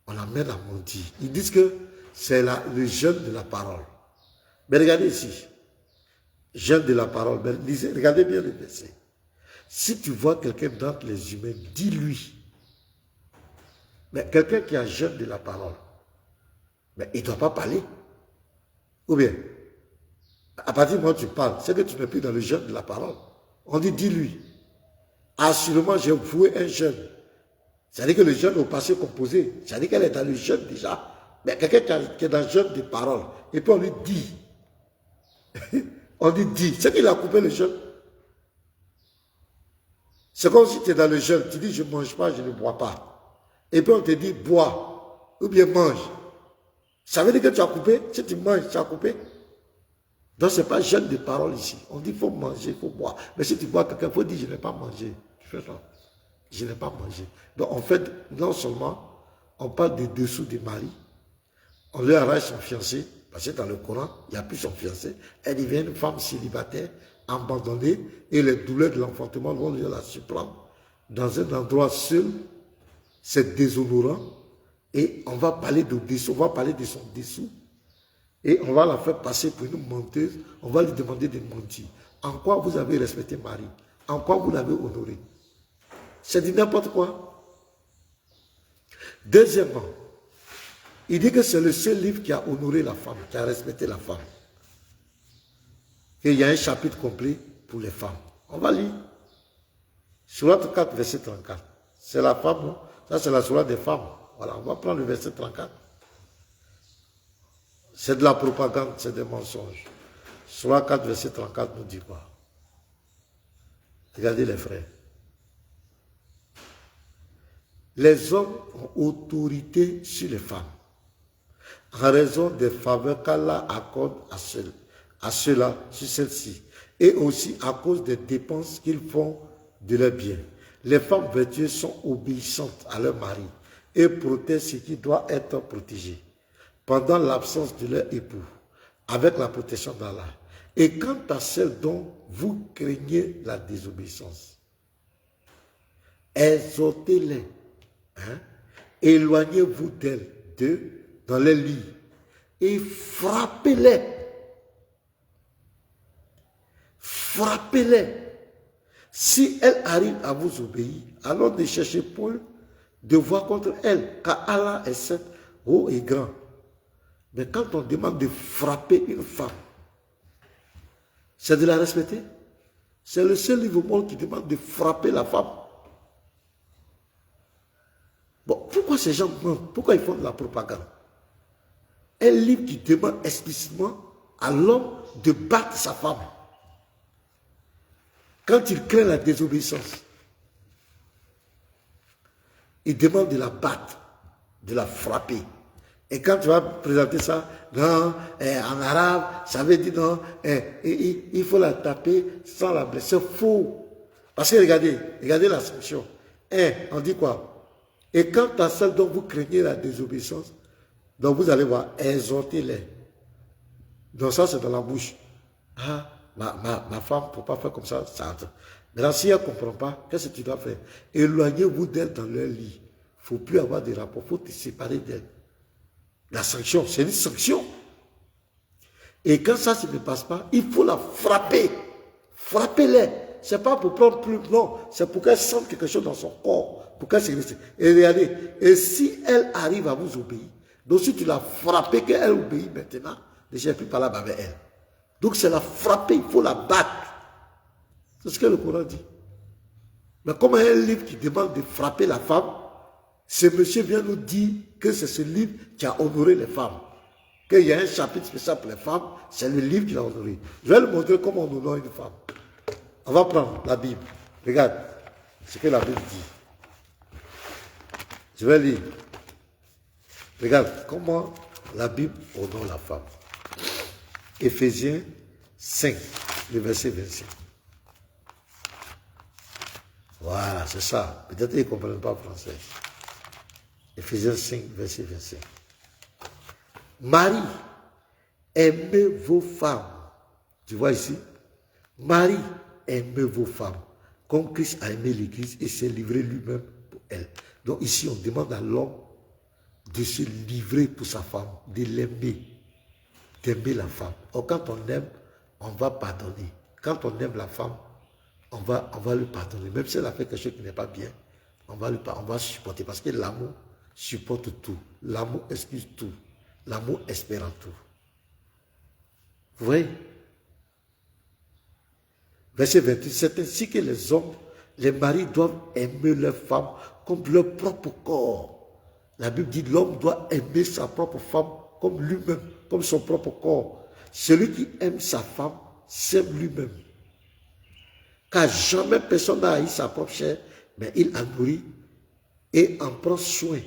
On l'amène à mentir. Ils disent que c'est le jeûne de la parole. Mais regardez ici. Jeûne de la parole. Mais lisez, regardez bien le verset. Si tu vois quelqu'un d'entre les humains, dis-lui. Mais quelqu'un qui a jeûne de la parole, mais il ne doit pas parler. Ou bien, à partir du moment où tu parles, c'est que tu n'es plus dans le jeûne de la parole. On dit, dis-lui, assurément j'ai voué un jeûne. C'est-à-dire que le jeûne au passé composé, c'est-à-dire qu'elle est dans le jeûne déjà. Mais quelqu'un qui est dans le jeûne de parole, et puis on lui dit, on dit, dis, c'est qu'il a coupé le jeûne. C'est comme si tu es dans le jeûne, tu dis, je ne mange pas, je ne bois pas. Et puis on te dit, bois, ou bien mange. Ça veut dire que tu as coupé, si tu manges, tu as coupé. Donc, ce n'est pas jeûne de parole ici. On dit qu'il faut manger, il faut boire. Mais si tu bois quelqu'un, il faut dire je n'ai pas mangé. Tu fais ça. Je n'ai pas mangé. Donc, en fait, non seulement on parle des dessous des maris, on lui arrache son fiancé, parce que dans le Coran, il n'y a plus son fiancé. Elle devient une femme célibataire, abandonnée, et les douleurs de l'enfantement vont lui la surprendre. Dans un endroit seul, c'est déshonorant, et on va parler de dessous, on va parler de son dessous. Et on va la faire passer pour une menteuse. On va lui demander de mentir. En quoi vous avez respecté Marie? En quoi vous l'avez honorée? C'est dit n'importe quoi. Deuxièmement, il dit que c'est le seul livre qui a honoré la femme, qui a respecté la femme. Et il y a un chapitre complet pour les femmes. On va lire. Sourate 4, verset 34. C'est la femme, non? Ça c'est la sourate des femmes. Voilà, on va prendre le verset 34. C'est de la propagande, c'est des mensonges. Sourate 4, verset 34 nous dit quoi? Regardez les frères. Les hommes ont autorité sur les femmes, en raison des faveurs qu'Allah accorde à ceux-là, sur celles-ci, et aussi à cause des dépenses qu'ils font de leurs biens. Les femmes vertueuses sont obéissantes à leur mari et protègent ce qui doit être protégé pendant l'absence de leur époux, avec la protection d'Allah. Et quant à celles dont vous craignez la désobéissance, exhortez-les, éloignez-vous d'eux dans les lits et frappez-les. Frappez-les. Si elles arrivent à vous obéir, alors ne cherchez point de voir contre elles, car Allah est saint, haut et grand. Mais quand on demande de frapper une femme, c'est de la respecter. C'est le seul livre au monde qui demande de frapper la femme. Bon, pourquoi ces gens mentent? Pourquoi ils font de la propagande? Un livre qui demande explicitement à l'homme de battre sa femme. Quand il craint la désobéissance, il demande de la battre, de la frapper. Et quand tu vas présenter ça, non, en arabe, ça veut dire non, il faut la taper sans la blesser. C'est faux. Parce que regardez la sanction. On dit quoi? Et quant à celle dont vous craignez la désobéissance, donc vous allez voir, exhortez-les. Donc ça, c'est dans la bouche. Ah, ma femme, il ne faut pas faire comme ça. Maintenant, si elle ne comprend pas, qu'est-ce que tu dois faire? Éloignez-vous d'elle dans leur lit. Il ne faut plus avoir de rapport, il faut te séparer d'elle. La sanction, c'est une sanction. Et quand ça ne passe pas, il faut la frapper. Frappez-les. Ce n'est pas pour prendre plus, non. C'est pour qu'elle sente quelque chose dans son corps. Pour qu'elle se laisse. Et regardez, et si elle arrive à vous obéir, donc si tu l'as frappée, qu'elle obéit maintenant, déjà plus parler avec elle. Donc c'est la frapper, il faut la battre. C'est ce que le Coran dit. Mais comme il y a un livre qui demande de frapper la femme, ce monsieur vient nous dire que c'est ce livre qui a honoré les femmes. Qu'il y a un chapitre spécial pour les femmes, c'est le livre qui a honoré. Je vais lui montrer comment on honore une femme. On va prendre la Bible. Regarde ce que la Bible dit. Je vais lire. Regarde comment la Bible honore la femme. Éphésiens 5, le verset 25. Voilà, c'est ça. Peut-être qu'ils ne comprennent pas français. Éphésiens 5, verset 25. Marie, aimez vos femmes. Tu vois ici? Marie, aimez vos femmes. Comme Christ a aimé l'Église et s'est livré lui-même pour elle. Donc ici, on demande à l'homme de se livrer pour sa femme, de l'aimer, d'aimer la femme. Or, quand on aime, on va pardonner. Quand on aime la femme, on va lui pardonner. Même si elle a fait quelque chose qui n'est pas bien, on va supporter. Parce que l'amour supporte tout. L'amour excuse tout. L'amour espère en tout. Vous voyez? Verset 28. C'est ainsi que les hommes, les maris doivent aimer leurs femmes comme leur propre corps. La Bible dit l'homme doit aimer sa propre femme comme lui-même, comme son propre corps. Celui qui aime sa femme s'aime lui-même. Car jamais personne n'a haï sa propre chair, mais il en nourrit et en prend soin.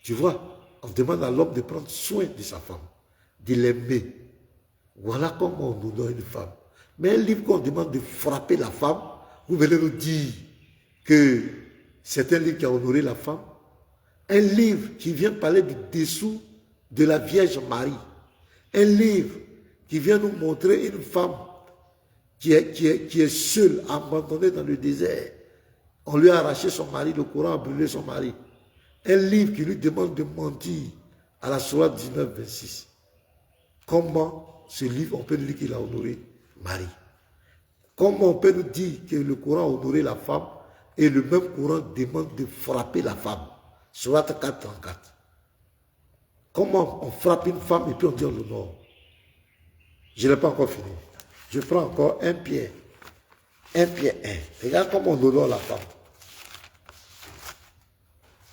Tu vois? On demande à l'homme de prendre soin de sa femme, de l'aimer. Voilà comment on honore une femme. Mais un livre qu'on demande de frapper la femme, vous venez nous dire que c'est un livre qui a honoré la femme. Un livre qui vient parler du dessous de la Vierge Marie. Un livre qui vient nous montrer une femme qui est seule, abandonnée dans le désert. On lui a arraché son mari, le Coran a brûlé son mari. Un livre qui lui demande de mentir à la Sourate 19, 26. Comment ce livre, on peut dire qu'il a honoré Marie? Comment on peut nous dire que le Coran a honoré la femme et le même Coran demande de frapper la femme? Sourate 4, 34. Comment on frappe une femme et puis on dit on l'honore? Je n'ai pas encore fini. Je prends encore 1 Pierre. 1 Pierre 1. Regarde comment on honore la femme.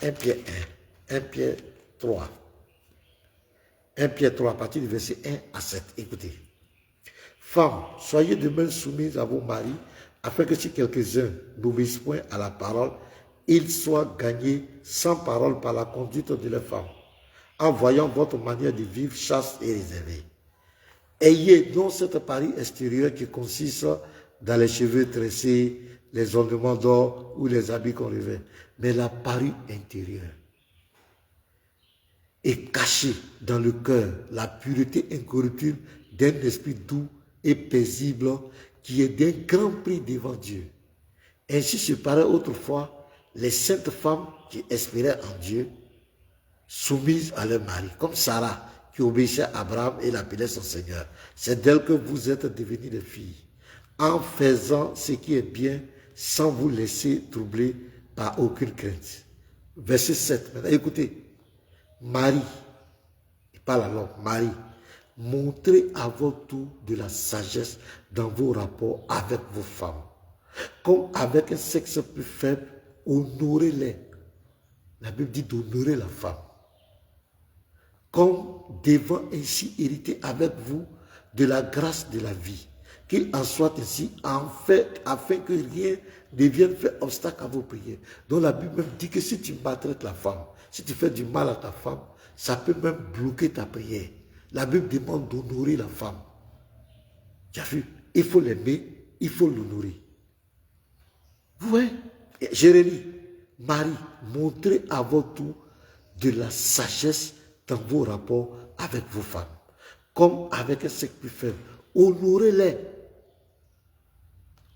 1 Pierre 1. 1 Pierre 3. 1 Pierre 3 à partir du verset 1 à 7. Écoutez. Femmes, soyez de même soumises à vos maris, afin que si quelques-uns n'obéissent point à la parole, ils soient gagnés sans parole par la conduite de leurs femmes, en voyant votre manière de vivre chaste et réservée. Ayez donc cette parure extérieure qui consiste dans les cheveux tressés, les ornements d'or ou les habits qu'on revêt, mais la parure intérieure est cachée dans le cœur, la pureté incorruptible d'un esprit doux et paisible qui est d'un grand prix devant Dieu. Ainsi se paraît autrefois les saintes femmes qui espéraient en Dieu, soumises à leur mari, comme Sarah qui obéissait à Abraham et l'appelait son Seigneur. C'est d'elle que vous êtes devenus des filles, en faisant ce qui est bien, sans vous laisser troubler par aucune crainte. Verset 7. Maintenant, écoutez. Marie, il parle à l'homme, Marie, montrez à votre tour de la sagesse dans vos rapports avec vos femmes. Comme avec un sexe plus faible, honorez-les. La Bible dit d'honorer la femme. Comme devant ainsi hériter avec vous de la grâce de la vie. Qu'il en soit ainsi, en fait, afin que rien ne vienne faire obstacle à vos prières. Donc la Bible même dit que si tu maltraites la femme, si tu fais du mal à ta femme, ça peut même bloquer ta prière. La Bible demande d'honorer la femme. Tu as vu? Il faut l'aimer, il faut l'honorer. Vous voyez? Jérémie, Marie, montrez à votre tour de la sagesse dans vos rapports avec vos femmes. Comme avec un sexe plus faible. Honorez-les.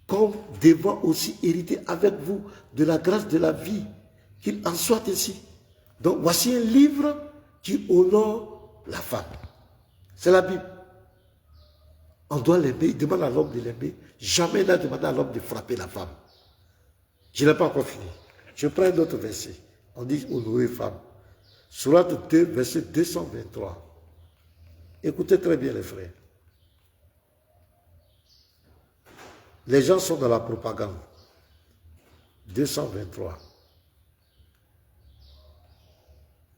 Comme devant aussi hériter avec vous de la grâce de la vie. Qu'il en soit ainsi. Donc voici un livre qui honore la femme. C'est la Bible. On doit l'aimer. Il demande à l'homme de l'aimer. Jamais il n'a demandé à l'homme de frapper la femme. Je n'ai pas encore fini. Je prends un autre verset. On dit honorer femme. Sourate 2, verset 223. Écoutez très bien les frères. Les gens sont dans la propagande. 223.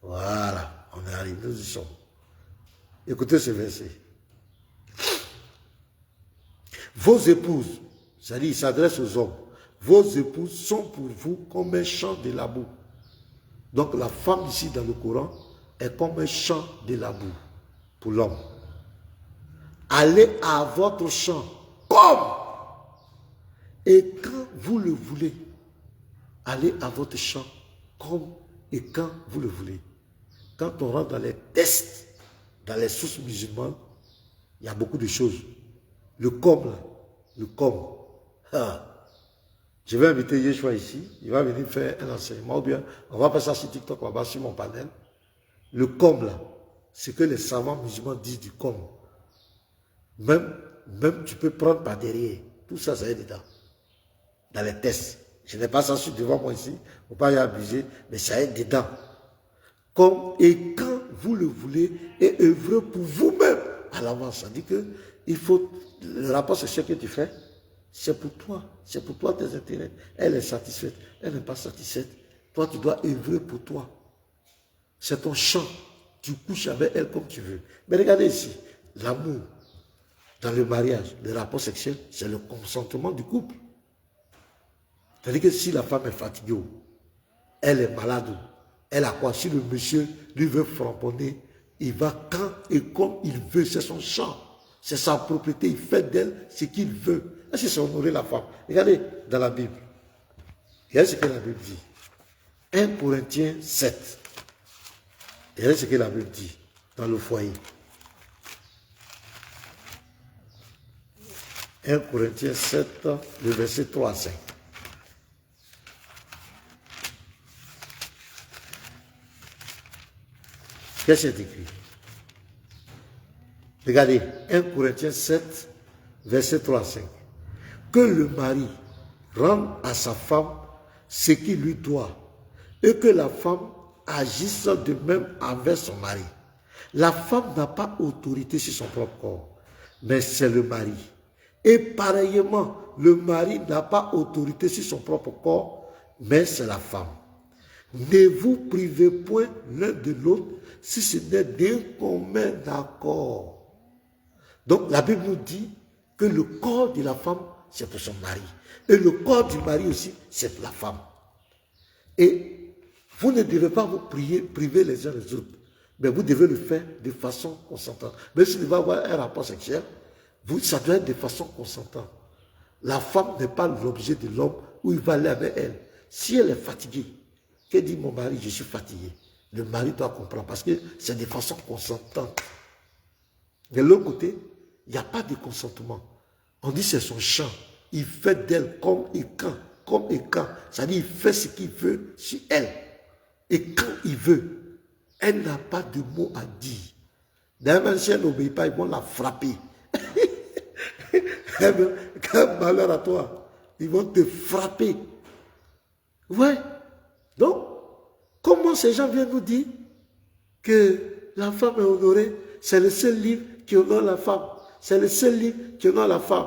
Voilà, on est arrivé, nous y sommes. Écoutez ce verset. Vos épouses, c'est-à-dire il s'adresse aux hommes, vos épouses sont pour vous comme un champ de labour. Donc la femme ici dans le Coran est comme un champ de labour pour l'homme. Allez à votre champ comme et quand vous le voulez. Allez à votre champ comme et quand vous le voulez. Quand on rentre dans les tests, dans les sources musulmanes, il y a beaucoup de choses. Le comme, là, le comme. Ah. Je vais inviter Yeshua ici, il va venir faire un enseignement, ou bien on va passer sur TikTok, on va sur mon panel. Le comme, là, c'est que les savants musulmans disent du comme. Même tu peux prendre par derrière. Tout ça, ça est dedans. Dans les tests. Je n'ai pas ça sur devant moi ici, il ne faut pas y abuser, mais ça est dedans. Comme et quand vous le voulez, et œuvrez pour vous-même à l'avance. Ça dit que il faut, le rapport sexuel que tu fais, c'est pour toi tes intérêts. Elle est satisfaite, elle n'est pas satisfaite. Toi, tu dois œuvrer pour toi. C'est ton champ. Tu couches avec elle comme tu veux. Mais regardez ici, l'amour, dans le mariage, le rapport sexuel, c'est le consentement du couple. C'est-à-dire que si la femme est fatiguée, elle est malade, elle a quoi? Si le monsieur lui veut framponner, il va quand et comme il veut, c'est son champ, c'est sa propriété, il fait d'elle ce qu'il veut. Est-ce que c'est honorer la femme? Regardez dans la Bible, regardez ce que la Bible dit. 1 Corinthiens 7. Regardez ce que la Bible dit dans le foyer. 1 Corinthiens 7, le verset 3 à 5. Qu'est-ce qui est écrit? Regardez, 1 Corinthiens 7, verset 3 à 5. Que le mari rende à sa femme ce qu'il lui doit, et que la femme agisse de même avec son mari. La femme n'a pas autorité sur son propre corps, mais c'est le mari. Et pareillement, le mari n'a pas autorité sur son propre corps, mais c'est la femme. Ne vous privez point l'un de l'autre, si ce n'est d'un commun accord. Donc la Bible nous dit que le corps de la femme, c'est pour son mari. Et le corps du mari aussi, c'est pour la femme. Et vous ne devez pas vous priver les uns les autres, mais vous devez le faire de façon consentante. Même s'il va avoir un rapport sexuel, ça doit être de façon consentante. La femme n'est pas l'objet de l'homme où il va aller avec elle. Si elle est fatiguée, qu'elle dit mon mari, je suis fatigué. Le mari doit comprendre parce que c'est de façon consentante. De l'autre côté, il n'y a pas de consentement. On dit c'est son champ. Il fait d'elle comme et quand. Comme et quand. C'est-à-dire il fait ce qu'il veut sur elle. Et quand il veut, elle n'a pas de mots à dire. D'ailleurs, si elle n'obéit pas, ils vont la frapper. Quel malheur à toi. Ils vont te frapper. Ouais. Donc, comment ces gens viennent nous dire que la femme est honorée? C'est le seul livre qui honore la femme. C'est le seul livre qui honore la femme.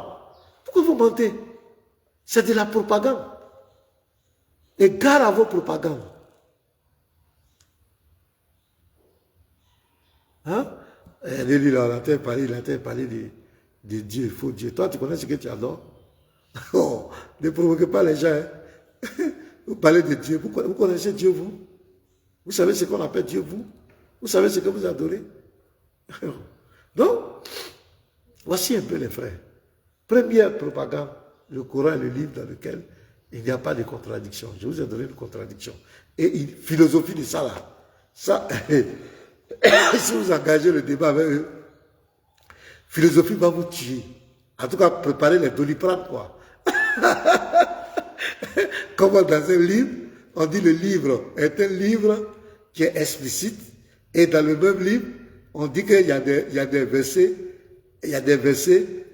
Pourquoi vous mentez? C'est de la propagande. Et gare à vos propagandes. Hein? Lui, il a parlé de Dieu, faux Dieu. Toi, tu connais ce que tu adores? Oh, ne provoquez pas les gens. Hein? Vous parlez de Dieu. Vous connaissez Dieu, vous? Vous savez ce qu'on appelle Dieu, vous? Vous savez ce que vous adorez? Donc, voici un peu les frères. Première propagande, le Coran est le livre dans lequel il n'y a pas de contradiction. Je vous ai donné une contradiction. Et une philosophie de ça là. Ça, si vous engagez le débat avec eux, philosophie va vous tuer. En tout cas, préparez les doliprane, quoi. Comme dans un livre, on dit le livre est un livre qui est explicite, et dans le même livre, on dit qu'il y a des versets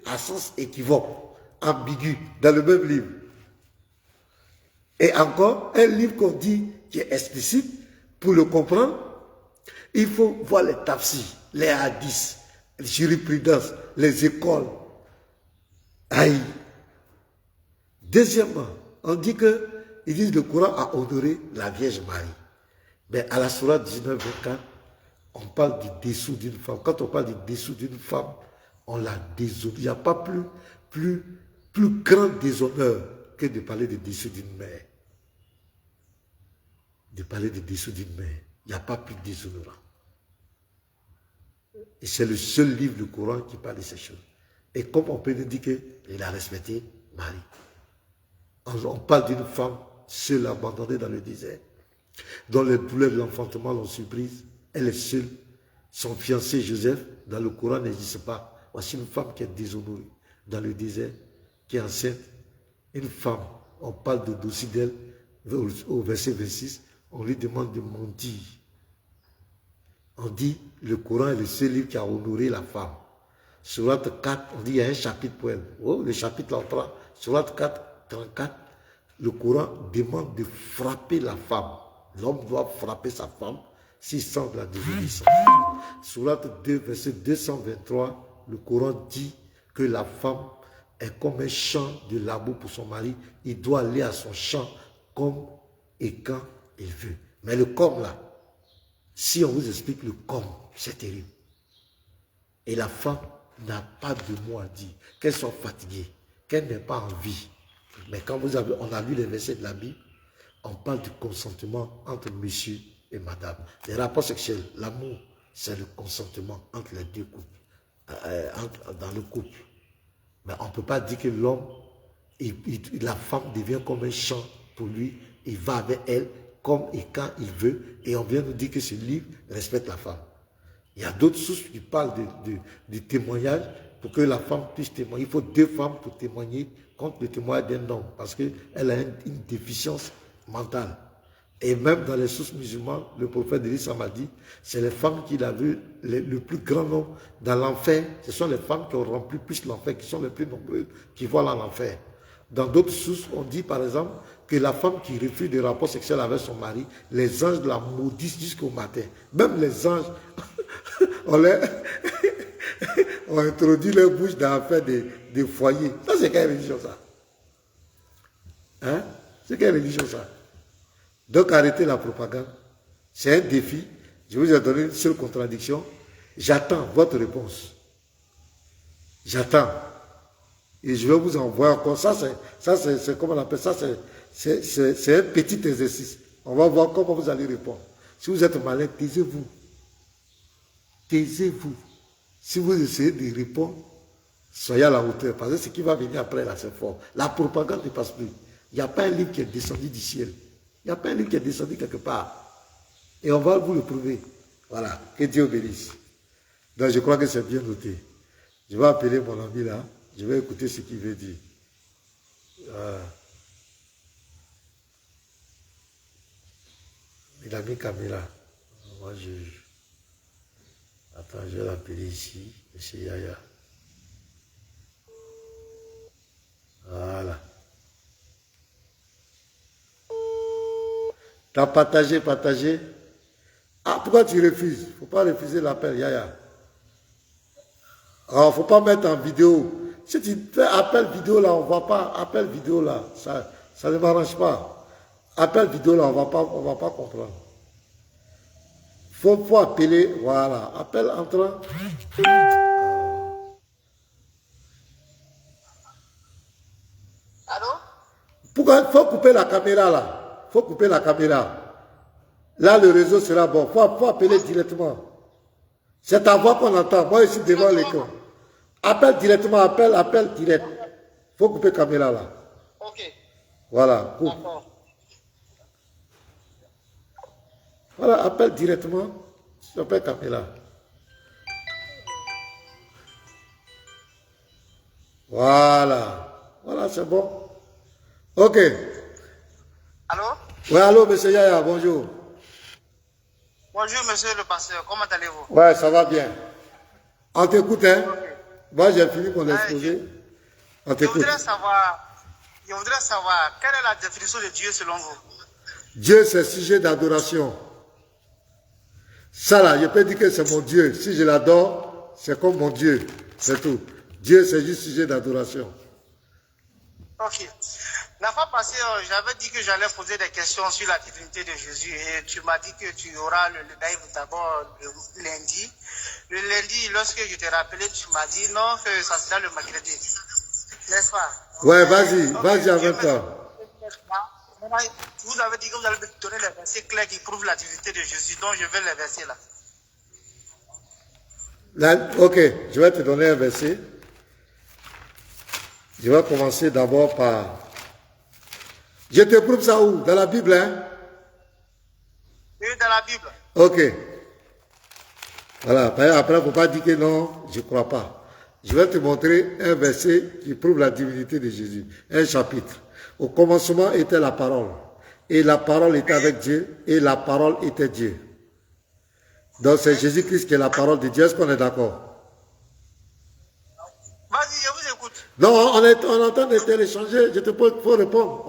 à sens équivoque, ambigu, dans le même livre. Et encore, un livre qu'on dit qui est explicite, pour le comprendre, il faut voir les tafsirs, les hadiths, les jurisprudences, les écoles. Aïe. Deuxièmement, on dit que ils disent que le Coran a honoré la Vierge Marie. Mais à la sourate 19-24, on parle du dessous d'une femme. Quand on parle du dessous d'une femme, on la déshonore. Il n'y a pas plus grand déshonneur que de parler du dessous d'une mère. De parler du dessous d'une mère. Il n'y a pas plus déshonorant. Et c'est le seul livre du Coran qui parle de ces choses. Et comme on peut nous dire qu'il a respecté Marie. On parle d'une femme seule abandonnée dans le désert, dont les douleurs de l'enfantement l'ont surprise. Elle est seule. Son fiancé Joseph, dans le Coran, n'existe pas. Voici une femme qui est déshonorée dans le désert, qui est enceinte. Une femme, on parle de dossier d'elle, au verset 26, on lui demande de mentir. On dit, le Coran est le seul livre qui a honoré la femme. Sourate 4, on dit, il y a un chapitre pour elle. Oh, le chapitre là, Sourate 4, 34, le Coran demande de frapper la femme. L'homme doit frapper sa femme s'il sent de la désobéissance. Sourate 2, verset 223, le Coran dit que la femme est comme un champ de labour pour son mari. Il doit aller à son champ comme et quand il veut. Mais le comme là, si on vous explique le comme, c'est terrible. Et la femme n'a pas de mot à dire, qu'elle soit fatiguée, qu'elle n'ait pas envie. Mais quand on a lu les versets de la Bible, on parle du consentement entre monsieur et madame. Les rapports sexuels, l'amour, c'est le consentement entre les deux couples, dans le couple. Mais on ne peut pas dire que l'homme, la femme devient comme un champ pour lui, il va avec elle comme et quand il veut, et on vient nous dire que ce livre respecte la femme. Il y a d'autres sources qui parlent de témoignage pour que la femme puisse témoigner. Il faut 2 femmes pour témoigner contre le témoignage d'un homme, parce qu'elle a une déficience mentale. Et même dans les sources musulmanes, le prophète de l'Islam a dit, c'est les femmes qu'il a vu le plus grand nombre dans l'enfer. Ce sont les femmes qui ont rempli plus l'enfer, qui sont les plus nombreuses, qui vont dans l'enfer. Dans d'autres sources, on dit par exemple que la femme qui refuse des rapports sexuels avec son mari, les anges la maudissent jusqu'au matin. Même les anges, on introduit leur bouche dans l'affaire des foyers. Ça, c'est quelle religion, ça? Hein? C'est quelle religion, ça? Donc, arrêtez la propagande. C'est un défi. Je vous ai donné une seule contradiction. J'attends votre réponse. J'attends. Et je vais vous envoyer encore. Ça, c'est comment on appelle ça? C'est un petit exercice. On va voir comment vous allez répondre. Si vous êtes malin, taisez-vous. Taisez-vous. Si vous essayez de répondre, soyez à la hauteur. Parce que ce qui va venir après, là, c'est fort. La propagande ne passe plus. Il n'y a pas un livre qui est descendu du ciel. Il n'y a pas un livre qui est descendu quelque part. Et on va vous le prouver. Voilà. Que Dieu bénisse. Donc, je crois que c'est bien noté. Je vais appeler mon ami là. Je vais écouter ce qu'il veut dire. Il a mis caméra. Moi, Attends, je vais l'appeler ici. Monsieur Yaya. Voilà. T'as partagé. Ah, pourquoi tu refuses? Il ne faut pas refuser l'appel, Yaya. Alors, il ne faut pas mettre en vidéo. Si tu fais appel vidéo là, on ne voit pas. Appel vidéo là, ça ne m'arrange pas. Appel vidéo là, on ne va pas comprendre. Faut appeler, voilà. Appel entrant. Allô? Pourquoi il faut couper la caméra là? Il faut couper la caméra. Là, le réseau sera bon. Faut appeler directement. C'est ta voix qu'on entend. Moi, je suis devant l'écran. Appelle directement, appelle direct. Il faut couper la caméra là. Ok. Voilà, coupe. Voilà, appelle directement. Appelle la caméra. Voilà. Voilà, c'est bon. Ok. Allô? Oui, allô, monsieur Yaya, bonjour. Bonjour, monsieur le pasteur. Comment allez-vous? Ouais, ça va bien. On t'écoute, hein? Moi, j'ai fini mon exposé. On Je t'écoute. voudrais savoir, quelle est la définition de Dieu selon vous? Dieu, c'est sujet d'adoration. Ça là, je peux dire que c'est mon Dieu. Si je l'adore, c'est comme mon Dieu. C'est tout. Dieu, c'est juste sujet d'adoration. Ok. La fois passée, j'avais dit que j'allais poser des questions sur la divinité de Jésus et tu m'as dit que tu auras le live d'abord le lundi. Le lundi, lorsque je t'ai rappelé, tu m'as dit non, que ça sera le mercredi. N'est-ce pas? Ouais, vas-y, vas-y avec toi. Vous avez dit que vous allez me donner les versets clairs qui prouvent la divinité de Jésus, donc je vais les verser là. Là, ok, je vais te donner un verset. Je vais commencer d'abord par... Je te prouve ça où? Dans la Bible, hein? Oui, dans la Bible. Ok. Voilà, après, il ne faut pas dire que non, je ne crois pas. Je vais te montrer un verset qui prouve la divinité de Jésus. Un chapitre. Au commencement était la parole. Et la parole était avec Dieu. Et la parole était Dieu. Donc c'est Jésus-Christ qui est la parole de Dieu. Est-ce qu'on est d'accord? Vas-y, je vous écoute. Non, on est en train de téléchanger. Je te pose, il faut répondre.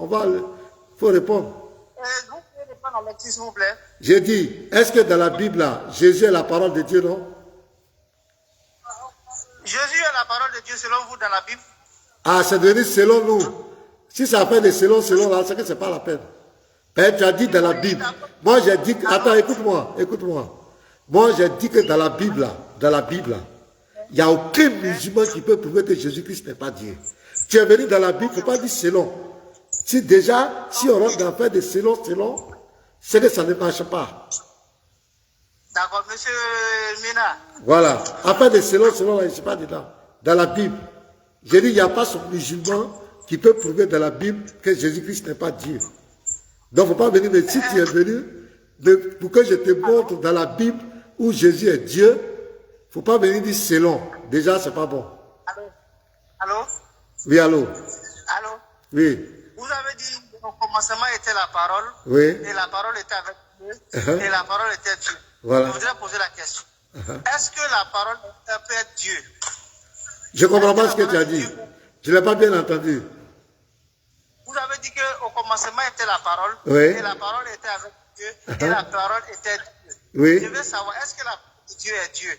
Faut répondre. Vous pouvez répondre en lecture, s'il vous plaît. J'ai dit, est-ce que dans la Bible, là, Jésus est la parole de Dieu, non? Jésus est la parole de Dieu selon vous dans la Bible. Ah, c'est devenu selon nous. Si ça fait des selon, là, c'est que c'est pas la peine. Ben, tu as dit dans la Bible. Moi, j'ai dit, attends, écoute-moi. Moi, j'ai dit que dans la Bible, il n'y a aucun musulman qui peut prouver que Jésus-Christ n'est pas Dieu. Tu es venu dans la Bible, il ne faut pas dire selon. Si on rentre dans faire des selon, c'est que ça ne marche pas. D'accord, monsieur Mina. Voilà. Après des selon, là, je ne suis pas dedans. Dans la Bible, j'ai dit, il n'y a pas son musulman qui peut prouver dans la Bible que Jésus-Christ n'est pas Dieu. Donc, il ne faut pas venir, mais si tu es venu, pour que je te montre dans la Bible où Jésus est Dieu, il ne faut pas venir dire selon. Déjà, ce n'est pas bon. Allô? Oui, allô? Allô? Oui. Vous avez dit au commencement était la parole. Oui. Et la parole était avec Dieu. Et la parole était Dieu. Voilà. Je voudrais poser la question. Est-ce que la parole peut être Dieu? Je ne comprends pas ce que tu as dit. Je ne l'ai pas bien entendu. Vous avez dit qu'au commencement était la parole. Oui. Et la parole était avec Dieu. Et la parole était Dieu. Oui. Je veux savoir, est-ce que la parole de Dieu est Dieu?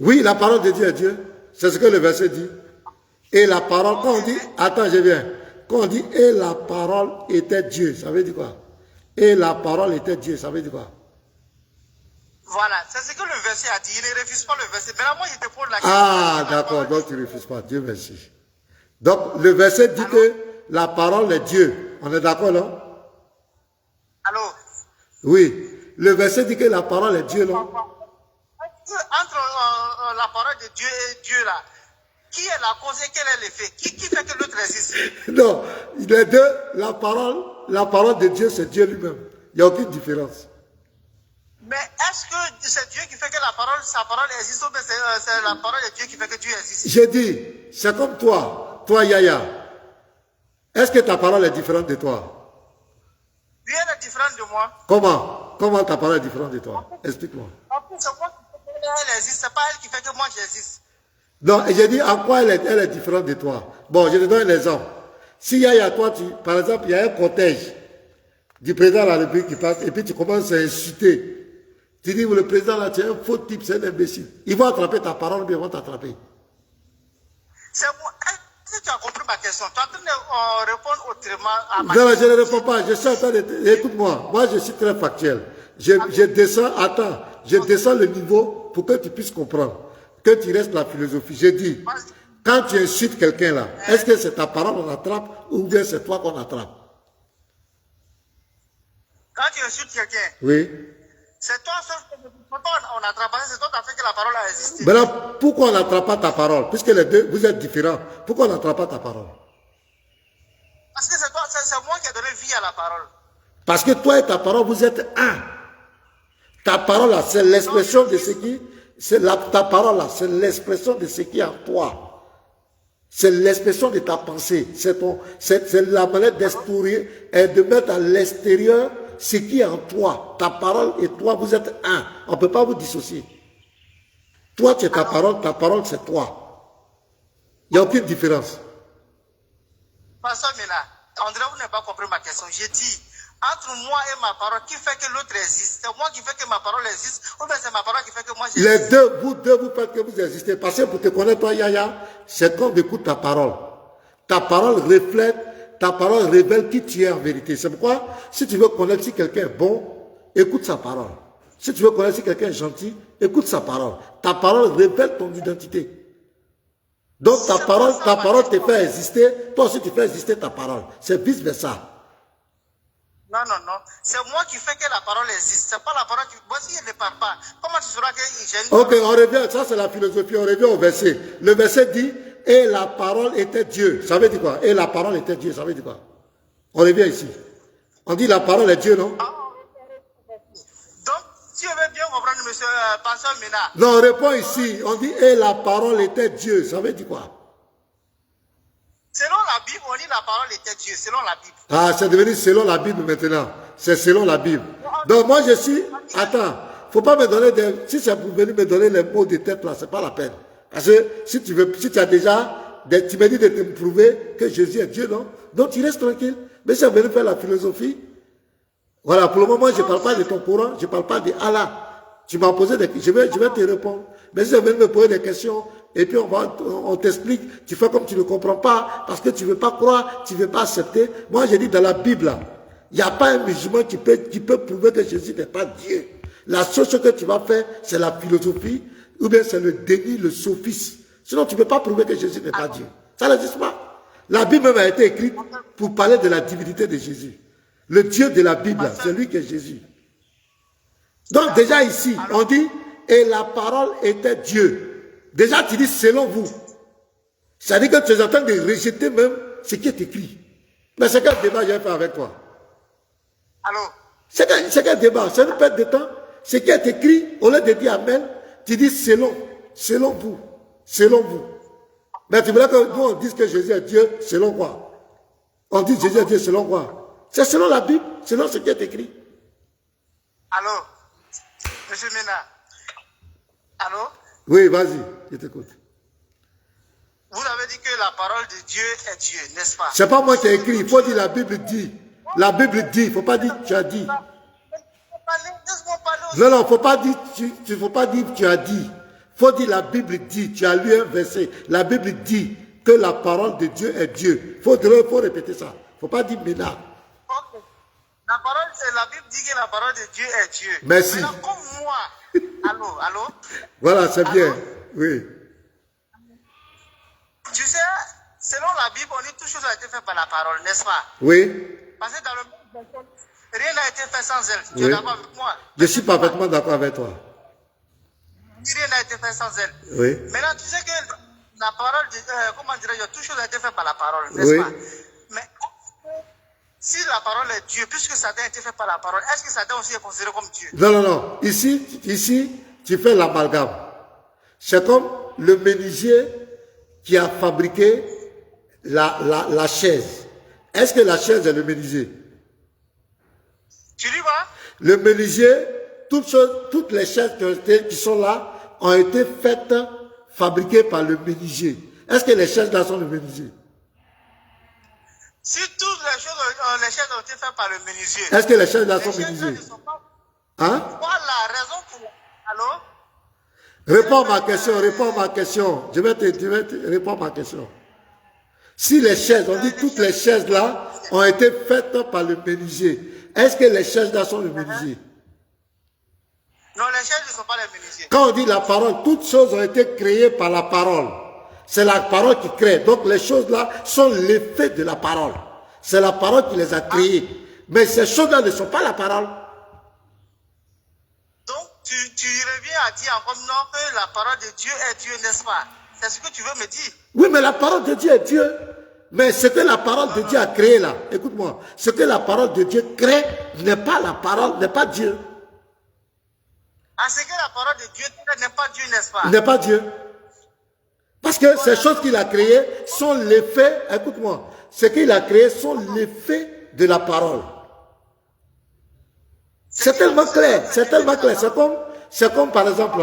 Oui, la parole de Dieu est Dieu. C'est ce que le verset dit. Et la parole, quand on dit, attends, je viens. Quand on dit, et la parole était Dieu, ça veut dire quoi? Et la parole était Dieu, ça veut dire quoi? Voilà, c'est ce que le verset a dit. Il ne refuse pas le verset. Maintenant, moi, je te pose la question. Ah, d'accord, donc tu ne refuses pas. Dieu merci. Donc, le verset dit que la parole est Dieu. On est d'accord, non? Allô? Oui. Le verset dit que la parole est Dieu, non? Entre la parole de Dieu et Dieu, là, qui est la cause et quel est l'effet? Qui fait que l'autre existe? Non, les deux, la parole de Dieu, c'est Dieu lui-même. Il n'y a aucune différence. Mais est-ce que c'est Dieu qui fait que sa parole existe ou bien c'est la parole de Dieu qui fait que Dieu existe? J'ai dit, c'est comme toi, Yaya. Est-ce que ta parole est différente de toi? Oui, elle est différente de moi. Comment ta parole est différente de toi? Explique-moi. En plus, c'est moi qui fais qu'elle existe, c'est pas elle qui fait que moi j'existe. Non, et j'ai dit en quoi elle est différente de toi. Bon, je te donne un exemple. Si Yaya, toi, par exemple, il y a un cortège du président de la République qui passe, et puis tu commences à insulter. Tu dis, le président là, tu es un faux type, c'est un imbécile. Ils vont attraper ta parole, mais ils vont t'attraper. C'est moi. Est-ce que tu as compris ma question? Tu es en train de répondre autrement à ma Non, question. je ne réponds pas. Je suis en train de... Écoute-moi, moi je suis très factuel. Je descends le niveau pour que tu puisses comprendre. Que tu restes la philosophie. J'ai dit, quand tu insultes quelqu'un là, est-ce que c'est ta parole qu'on attrape ou bien c'est toi qu'on attrape? Quand tu insultes quelqu'un, Oui. c'est toi seul on attrape, c'est toi qui as fait que la parole a existé. Maintenant, pourquoi on n'attrape pas ta parole? Puisque les deux, vous êtes différents. Pourquoi on n'attrape pas ta parole? Parce que c'est toi, c'est moi qui ai donné vie à la parole. Parce que toi et ta parole, vous êtes un. Ta parole là, c'est l'expression de ce qui... Ta parole là, c'est l'expression de ce qui est en toi. C'est l'expression de ta pensée. C'est la manière d'explorer et de mettre à l'extérieur ce qui est en toi. Ta parole et toi, vous êtes un. On ne peut pas vous dissocier. Toi, tu es ta parole c'est toi. Il n'y a aucune différence. Pasteur Mena, André, vous n'avez pas compris ma question. J'ai dit, entre moi et ma parole, qui fait que l'autre existe? C'est moi qui fait que ma parole existe, ou bien c'est ma parole qui fait que moi j'existe? Les deux, vous faites que vous existez. Parce que pour te connaître, toi, Yaya, c'est quand on écoute ta parole. Ta parole reflète, ta parole révèle qui tu es en vérité. C'est pourquoi, si tu veux connaître si quelqu'un est bon, écoute sa parole. Si tu veux connaître si quelqu'un est gentil, écoute sa parole. Ta parole révèle ton identité. Donc ta parole te fait exister, toi aussi tu fais exister ta parole. C'est vice versa. Non. C'est moi qui fais que la parole existe. C'est pas la parole qui... Voici, il ne parle pas. Comment tu sauras que j'ai une Ok, on revient, ça c'est la philosophie, on revient au verset. Le verset dit, et la parole était Dieu. Ça veut dire quoi? Et la parole était Dieu, ça veut dire quoi? On revient ici. On dit la parole est Dieu, non? Donc, si vous veux bien comprendre, monsieur Pasteur Mena. Non, on répond ici. On dit, et la parole était Dieu. Ça veut dire quoi? Selon la Bible, on dit la parole était Dieu, selon la Bible. Ah, c'est devenu selon la Bible maintenant. C'est selon la Bible. Donc moi je suis... Attends, faut pas me donner des... Si c'est pour venir me donner les mots de tête là, c'est pas la peine. Parce que si tu veux, si tu as déjà... Tu me dis de te prouver que Jésus est Dieu, non? Donc tu restes tranquille. Mais si tu es venu faire la philosophie, voilà, pour le moment je ne parle pas de ton Coran, je ne parle pas de Allah. Tu m'as posé des questions, je vais te répondre. Mais si tu es venu me poser des questions, et puis on t'explique, tu fais comme tu ne comprends pas, parce que tu ne veux pas croire, tu ne veux pas accepter. Moi, j'ai dit dans la Bible, là, il n'y a pas un musulman qui peut prouver que Jésus n'est pas Dieu. La seule chose que tu vas faire, c'est la philosophie, ou bien c'est le déni, le sophisme. Sinon, tu ne peux pas prouver que Jésus n'est pas Dieu. Ça n'existe pas. La Bible même a été écrite pour parler de la divinité de Jésus. Le Dieu de la Bible, c'est lui qui est Jésus. Donc déjà ici, on dit, et la parole était Dieu. Déjà, tu dis selon vous. C'est-à-dire que tu es en train de rejeter même ce qui est écrit. Mais c'est quel débat j'ai fait avec toi? Allô? C'est quel débat? C'est une perte de temps. Ce qui est écrit, au lieu de dire Amen, tu dis selon vous. Selon vous. Mais tu voulais que nous on dise que Jésus est Dieu, selon quoi? On dit Jésus est Dieu selon quoi? C'est selon la Bible, selon ce qui est écrit. Allô? Monsieur Mena? Allô? Oui, vas-y, je t'écoute. Vous avez dit que la parole de Dieu est Dieu, n'est-ce pas? C'est pas moi qui ai écrit, il faut dire la Bible dit. La Bible dit, il ne faut pas dire tu as dit. Non, il ne faut pas dire tu as dit. Il faut dire la Bible dit, tu as lu un verset. La Bible dit que la parole de Dieu est Dieu. Il faut répéter ça. Il ne faut pas dire Mena. Ok. La Bible dit que la parole de Dieu est Dieu. Merci. Maintenant, comme moi. Allô? Voilà, c'est bien. Oui. Tu sais, selon la Bible, on dit que toute chose a été faite par la parole, n'est-ce pas? Oui. Parce que dans le monde, rien n'a été fait sans elle. Tu es d'accord avec moi? Je suis parfaitement d'accord avec toi. Rien n'a été fait sans elle. Oui. Maintenant, tu sais que la parole, comment dirais-je, toute chose a été faite par la parole, n'est-ce pas? Mais si la parole est Dieu, puisque Satan a été fait par la parole, est-ce que Satan aussi est considéré comme Dieu? Non. Ici, tu fais l'amalgame. C'est comme le menuisier qui a fabriqué la chaise. Est-ce que la chaise est le menuisier? Tu dis quoi? Le menuisier, toutes les chaises qui sont là ont été faites, fabriquées par le menuisier. Est-ce que les chaises là sont le menuisier? Si toutes les chaises ont été faites par le menuisier. Est-ce que les chaises là sont menuisiers? Hein? Voilà, raison pour... Allô? Réponds à ma question. Je vais te répondre à ma question. Si les chaises, on dit toutes les chaises là ont été faites par le menuisier, est-ce que les chaises là sont le menuisier? Non, les chaises ne sont pas les menuisiers. Quand on dit la parole, toutes choses ont été créées par la parole. C'est la parole qui crée. Donc les choses là sont l'effet de la parole. C'est la parole qui les a créées. Mais ces choses là ne sont pas la parole. Donc tu reviens à dire encore non que la parole de Dieu est Dieu, n'est-ce pas? C'est ce que tu veux me dire? Oui, mais la parole de Dieu est Dieu. Mais ce que la parole de Dieu a créé là, écoute-moi, ce que la parole de Dieu crée n'est pas la parole, n'est pas Dieu. À ce que la parole de Dieu n'est pas Dieu, n'est-ce pas? N'est pas Dieu. Parce que ces choses qu'il a créées sont l'effet, écoute-moi, ce qu'il a créé sont l'effet de la parole. C'est tellement clair, c'est tellement clair. C'est comme par exemple,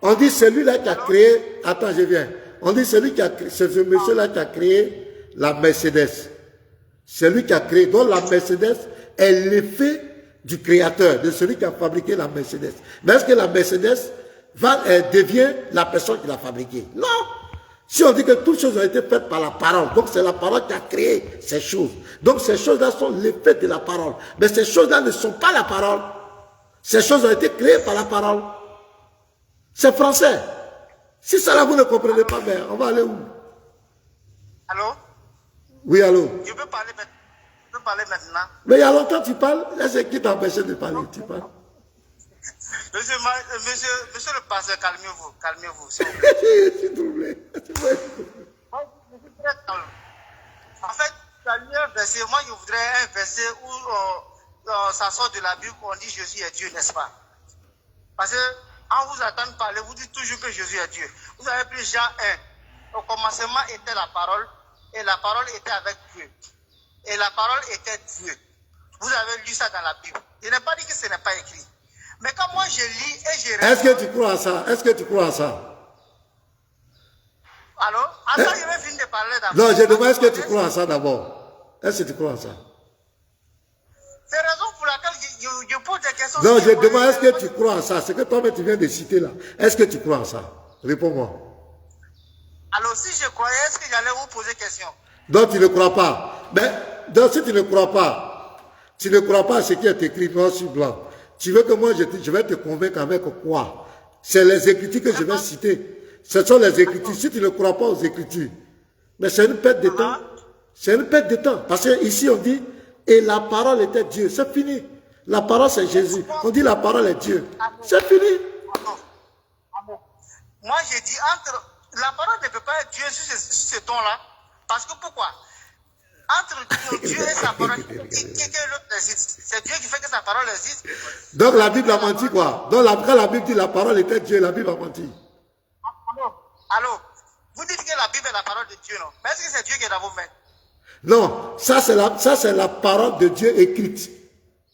on dit celui-là qui a créé, attends je viens, On dit celui qui a créé, c'est ce monsieur-là qui a créé la Mercedes. C'est lui qui a créé. Donc la Mercedes est l'effet du créateur, de celui qui a fabriqué la Mercedes. Mais est-ce que la Mercedes devient la personne qui l'a fabriquée? Non. Si on dit que toutes choses ont été faites par la parole, donc c'est la parole qui a créé ces choses. Donc ces choses-là sont l'effet de la parole. Mais ces choses-là ne sont pas la parole. Ces choses ont été créées par la parole. C'est français. Si ça là vous ne comprenez pas, mais on va aller où? Allô? Oui, allô? Je peux parler maintenant. Mais il y a longtemps tu parles. Là, c'est qui t'a empêché de parler? Tu parles. Monsieur le pasteur, calmez-vous, calmez-vous. Je suis troublé. Je suis très calme. En fait, un verset, moi je voudrais un verset où ça sort de la Bible, on dit Jésus est Dieu, n'est-ce pas? Parce que en vous entendant parler, vous dites toujours que Jésus est Dieu. Vous avez pris Jean 1. Au commencement était la parole, et la parole était avec Dieu. Et la parole était Dieu. Vous avez lu ça dans la Bible. Je n'ai pas dit que ce n'est pas écrit. Mais quand moi je lis et je réponds... Est-ce que tu crois à ça? Est-ce que tu crois à ça? Allô? Attends, je vais finir de parler d'abord. Non, je demande est-ce que tu crois à ça d'abord? Est-ce que tu crois à ça? C'est la raison pour laquelle je pose des questions. Non, je demande est-ce que tu crois à ça? C'est que toi-même tu viens de citer là. Est-ce que tu crois à ça? Réponds-moi. Alors si je croyais, est-ce que j'allais vous poser question? Donc tu ne crois pas. Mais donc si tu ne crois pas à ce qui est écrit noir sur blanc. Tu veux que moi je vais te convaincre avec quoi? C'est les Écritures que je vais citer. Ce sont les Écritures. Si tu ne crois pas aux Écritures, mais c'est une perte de temps. C'est une perte de temps. Parce que ici on dit, et la parole était Dieu. C'est fini. La parole c'est Jésus. On dit la parole est Dieu. C'est fini. Moi j'ai dit la parole ne peut pas être Dieu sur ce ton-là. Parce que pourquoi? Entre Dieu et sa parole, qui l'autre existe? C'est Dieu qui fait que sa parole existe. Donc la Bible a menti quoi? Donc quand la Bible dit la parole était Dieu, la Bible a menti. Allô? Vous dites que la Bible est la parole de Dieu, non? Mais est-ce que c'est Dieu qui est dans vos mains? Non, ça c'est la parole de Dieu écrite.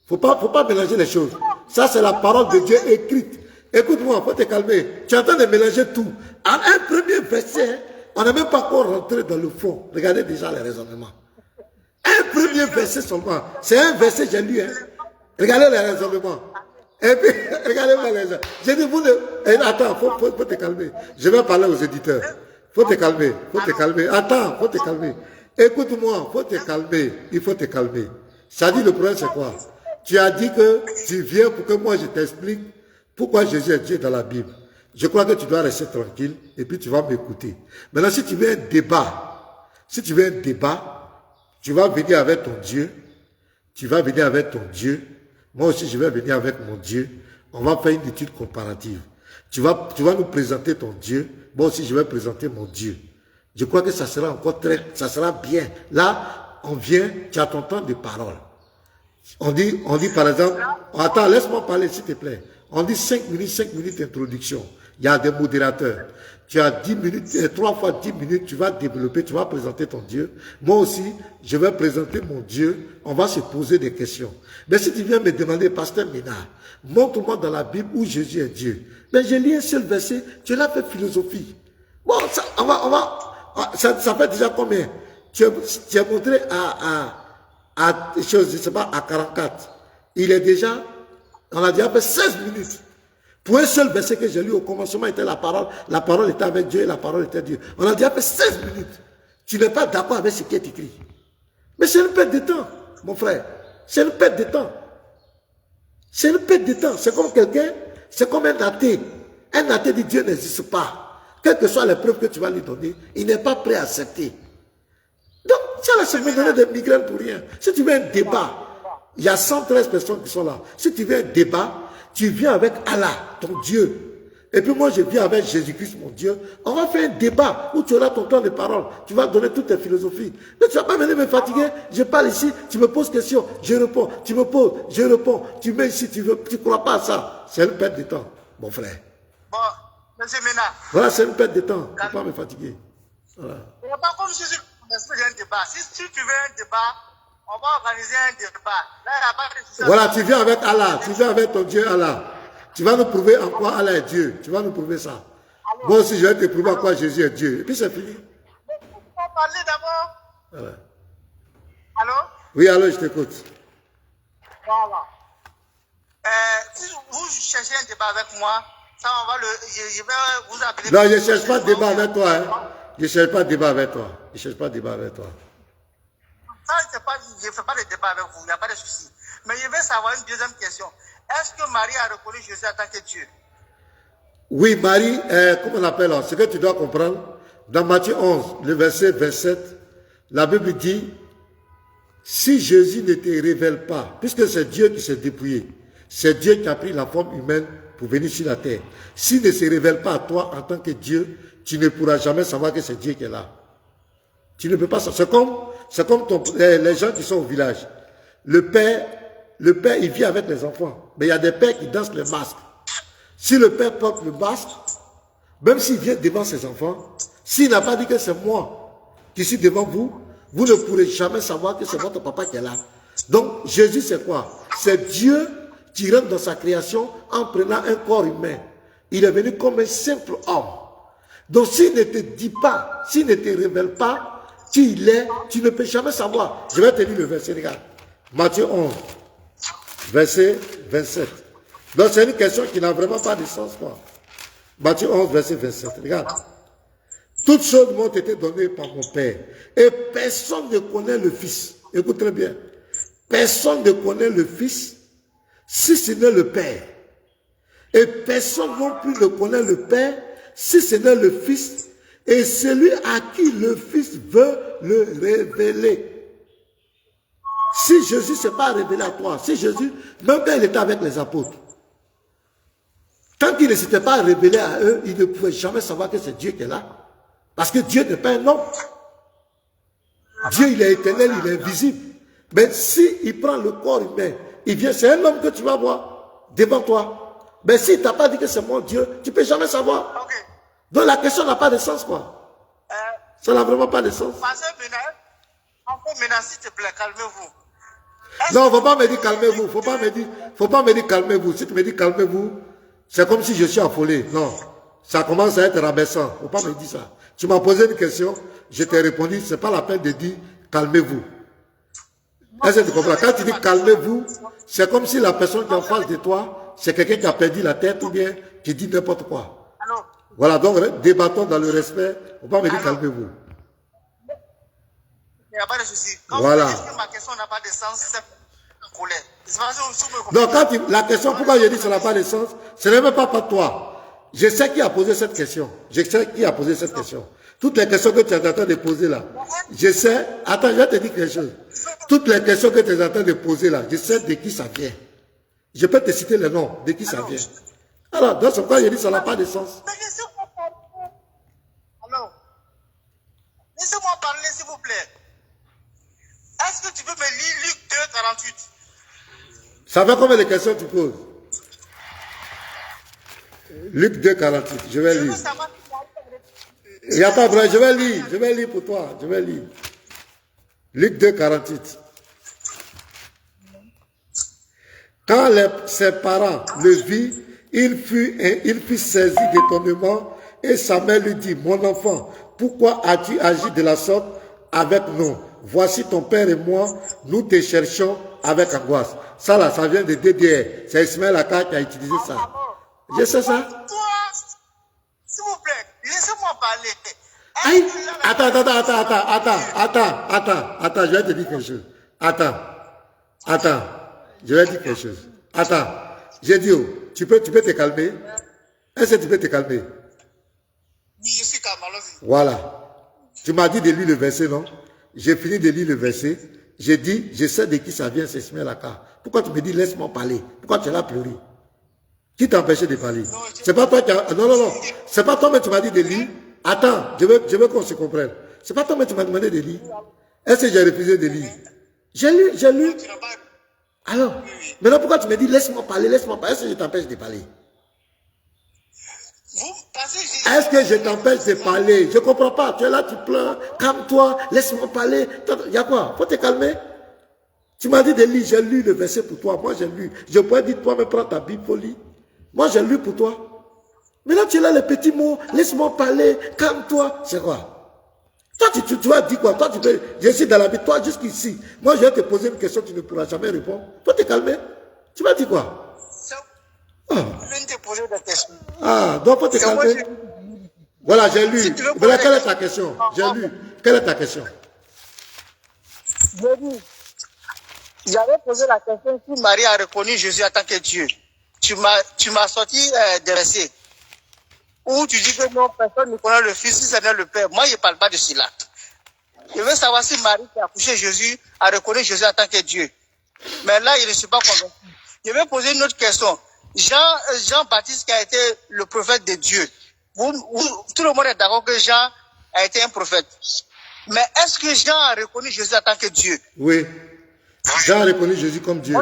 Faut pas mélanger les choses. Ça c'est la parole de Dieu écrite. Écoute-moi, faut te calmer. Tu es en train de mélanger tout. En un premier verset, on n'est même pas encore rentré dans le fond. Regardez déjà les raisonnements. Un premier verset seulement. C'est un verset, j'ai lu. Hein. Regardez les raisonnements. Et puis, regardez les raisonnements. J'ai dit, vous ne... Attends, faut te calmer. Je vais parler aux éditeurs. Faut te calmer. Faut te calmer. Attends, faut te calmer. Écoute-moi, faut te calmer. Il faut te calmer. Ça dit, le problème, c'est quoi? Tu as dit que tu viens pour que moi je t'explique pourquoi Jésus est Dieu dans la Bible. Je crois que tu dois rester tranquille et puis tu vas m'écouter. Maintenant, si tu veux un débat, tu vas venir avec ton Dieu. Tu vas venir avec ton Dieu. Moi aussi, je vais venir avec mon Dieu. On va faire une étude comparative. Tu vas nous présenter ton Dieu. Moi aussi, je vais présenter mon Dieu. Je crois que ça sera encore ça sera bien. Là, on vient, tu as ton temps de parole. On dit par exemple, attends, laisse-moi parler s'il te plaît. On dit 5 minutes d'introduction. Il y a des modérateurs. Tu as 10 minutes, 3 fois 10 minutes, tu vas développer, tu vas présenter ton Dieu. Moi aussi, je vais présenter mon Dieu. On va se poser des questions. Mais si tu viens me demander, pasteur Ménard, montre-moi dans la Bible où Jésus est Dieu. Mais j'ai lu un seul verset, tu l'as fait philosophie. Bon, ça, ça fait déjà combien? Tu as montré je sais pas, à 44. Il est déjà, on a déjà fait 16 minutes. Pour un seul verset que j'ai lu au commencement était la parole était avec Dieu et la parole était Dieu. On a déjà fait 16 minutes. Tu n'es pas d'accord avec ce qui est écrit. Mais c'est une perte de temps, mon frère. C'est une perte de temps. C'est une perte de temps. C'est comme quelqu'un, c'est comme un athée. Un athée dit Dieu n'existe pas. Quelles que soient les preuves que tu vas lui donner, il n'est pas prêt à accepter. Donc, ça là, c'est me donner des migraines pour rien. Si tu veux un débat, il y a 113 personnes qui sont là. Si tu veux un débat, tu viens avec Allah, ton Dieu. Et puis moi, je viens avec Jésus-Christ, mon Dieu. On va faire un débat où tu auras ton temps de parole. Tu vas donner toutes tes philosophies. Mais tu ne vas pas venir me fatiguer. Je parle ici, tu me poses question, je réponds. Tu me poses, je réponds. Tu mets ici, tu ne crois pas à ça. C'est une perte de temps, mon frère. Bon, monsieur Ménard. Voilà, c'est une perte de temps. Tu ne peux pas me fatiguer. Voilà. Il n'y a pas comme si tu veux un débat. Si tu veux un débat, on va organiser un débat. Là, il n'y a pas de... Voilà, tu viens avec Allah. Tu viens avec ton Dieu Allah. Tu vas nous prouver en quoi Allah est Dieu. Tu vas nous prouver ça. Moi aussi, je vais te prouver à quoi Jésus est Dieu. Et puis c'est fini. On va parler d'abord. Voilà. Allô? Oui, alors je t'écoute. Voilà. Si vous cherchez un débat avec moi, ça on va je vais vous appeler. Non, je ne cherche pas de débat avec toi. Hein. Je ne cherche pas de débat avec toi. Je ne cherche pas de débat avec toi. Ça, je ne fais pas de débat avec vous, il n'y a pas de souci. Mais je vais savoir une deuxième question. Est-ce que Marie a reconnu Jésus en tant que Dieu? Oui, Marie, comment on appelle, ce que tu dois comprendre, dans Matthieu 11, le verset 27, la Bible dit, si Jésus ne te révèle pas, puisque c'est Dieu qui s'est dépouillé, c'est Dieu qui a pris la forme humaine pour venir sur la terre. S'il ne se révèle pas à toi en tant que Dieu, tu ne pourras jamais savoir que c'est Dieu qui est là. Tu ne peux pas savoir. C'est comme les gens qui sont au village. Le père, il vit avec les enfants. Mais il y a des pères qui dansent le masque. Si le père porte le masque, même s'il vient devant ses enfants, s'il n'a pas dit que c'est moi qui suis devant vous, vous ne pourrez jamais savoir que c'est votre papa qui est là. Donc, Jésus, c'est quoi? C'est Dieu qui rentre dans sa création en prenant un corps humain. Il est venu comme un simple homme. Donc, s'il ne te dit pas, s'il ne te révèle pas qui il est, tu ne peux jamais savoir. Je vais te lire le verset, regarde. Matthieu 11, verset 27. Donc, c'est une question qui n'a vraiment pas de sens, quoi. Matthieu 11, verset 27. Regarde. Toutes choses m'ont été données par mon Père. Et personne ne connaît le Fils. Écoute très bien. Personne ne connaît le Fils si ce n'est le Père. Et personne non plus ne connaît le Père si ce n'est le Fils. Et celui à qui le Fils veut le révéler. Si Jésus ne s'est pas révélé à toi, si Jésus, même quand il était avec les apôtres, tant qu'il ne s'était pas révélé à eux, ils ne pouvaient jamais savoir que c'est Dieu qui est là. Parce que Dieu n'est pas un homme. Dieu, il est éternel, il est invisible. Mais s'il prend le corps humain, il vient, c'est un homme que tu vas voir devant toi. Mais s'il ne t'a pas dit que c'est mon Dieu, tu ne peux jamais savoir. Okay. Donc la question n'a pas de sens, quoi. Ça n'a vraiment pas de sens. Maintenant, s'il te plaît, calmez-vous. Non, il ne faut pas me dire calmez-vous. Faut pas me dire calmez-vous. Si tu me dis calmez-vous, c'est comme si je suis affolé. Non. Ça commence à être rabaissant. Il ne faut pas me dire ça. Tu m'as posé une question, je t'ai répondu, ce n'est pas la peine de dire calmez-vous. Est-ce que tu comprends? Quand tu dis calmez-vous, c'est comme si la personne qui est en face de toi, c'est quelqu'un qui a perdu la tête ou bien qui dit n'importe quoi. Voilà, donc débattons dans le respect. Il ne faut pas me dire calmez-vous. Il n'y a pas de souci. Quand voilà. vous dites que ma question n'a pas de sens, c'est en colère. Donc, quand la question, pourquoi je dis que ça n'a pas de sens, ce n'est même pas pour toi. Je sais qui a posé cette question. Je sais qui a posé cette question. Toutes les questions que tu es en train de poser là, je sais. Attends, je vais te dire quelque chose. Toutes les questions que tu es en train de poser là, je sais de qui ça vient. Je peux te citer le nom de qui ça vient. Alors, dans ce cas, je dis que ça n'a pas de sens. Alors, laissez-moi parler, s'il vous plaît. Est-ce que tu peux me lire Luc 2, 48? Ça fait combien de questions tu poses? Luc 2, 48. Je vais lire. Il n'y a pas de problème, je vais lire pour toi. Je vais lire. Luc 2, 48. Quand ses parents le virent, il fut saisi d'étonnement et sa mère lui dit, mon enfant, pourquoi as-tu agi de la sorte avec nous? Voici ton père et moi, nous te cherchons avec angoisse. Ça là, ça vient de DDR. C'est Ismaël Aka qui a utilisé ça. Je sais ça. S'il vous plaît, laissez-moi parler. Aïe, attends, je vais te dire quelque chose. Attends, je vais te dire quelque chose. Attends, j'ai dit, tu peux te calmer? Est-ce que tu peux te calmer? Oui, je suis calme, allons-y. Voilà. Tu m'as dit de lire le verset, non? J'ai fini de lire le verset. J'ai dit, je sais de qui ça vient, c'est Ismaël Aka. Pourquoi tu me dis, laisse-moi parler? Pourquoi tu es là pleurer? Qui t'a empêché de parler? C'est pas toi qui a... Non. C'est pas toi, mais tu m'as dit de lire. Attends, je veux qu'on se comprenne. C'est pas toi, mais tu m'as demandé de lire. Est-ce que j'ai refusé de lire? J'ai lu. Alors, maintenant pourquoi tu me dis, laisse-moi parler? Est-ce que je t'empêche de parler? Est-ce que je t'empêche de parler? Je ne comprends pas. Tu es là, tu pleures. Calme-toi, laisse-moi parler. Il y a quoi? Faut te calmer. Tu m'as dit de lire, j'ai lu le verset pour toi. Moi, j'ai lu. Je pourrais dire, toi, mais prends ta Bible pour lire. Moi, j'ai lu pour toi. Maintenant, tu es là, les petits mots, laisse-moi parler, calme-toi. C'est quoi? Toi, tu vas dire quoi? Toi, tu peux, je suis dans la vie, toi, jusqu'ici. Moi, je vais te poser une question, tu ne pourras jamais répondre. Faut te calmer. Tu vas dire quoi? Je viens de te poser des questions. Ah, donc faut te calmer. Voilà, j'ai lu. Voilà, quelle est ta question? J'ai lu. Quelle est ta question? J'ai dit, j'avais posé la question si Marie a reconnu Jésus en tant que Dieu. Tu m'as sorti des versets où tu dis que non, personne ne connaît le Fils si ce n'est le Père. Moi, je ne parle pas de cela. Je veux savoir si Marie qui a accouché Jésus a reconnu Jésus en tant que Dieu. Mais là, je ne suis pas convaincu. Je vais poser une autre question. Jean-Baptiste qui a été le prophète de Dieu. Tout le monde est d'accord que Jean a été un prophète. Mais est-ce que Jean a reconnu Jésus en tant que Dieu? Oui. Jean a reconnu Jésus comme Dieu.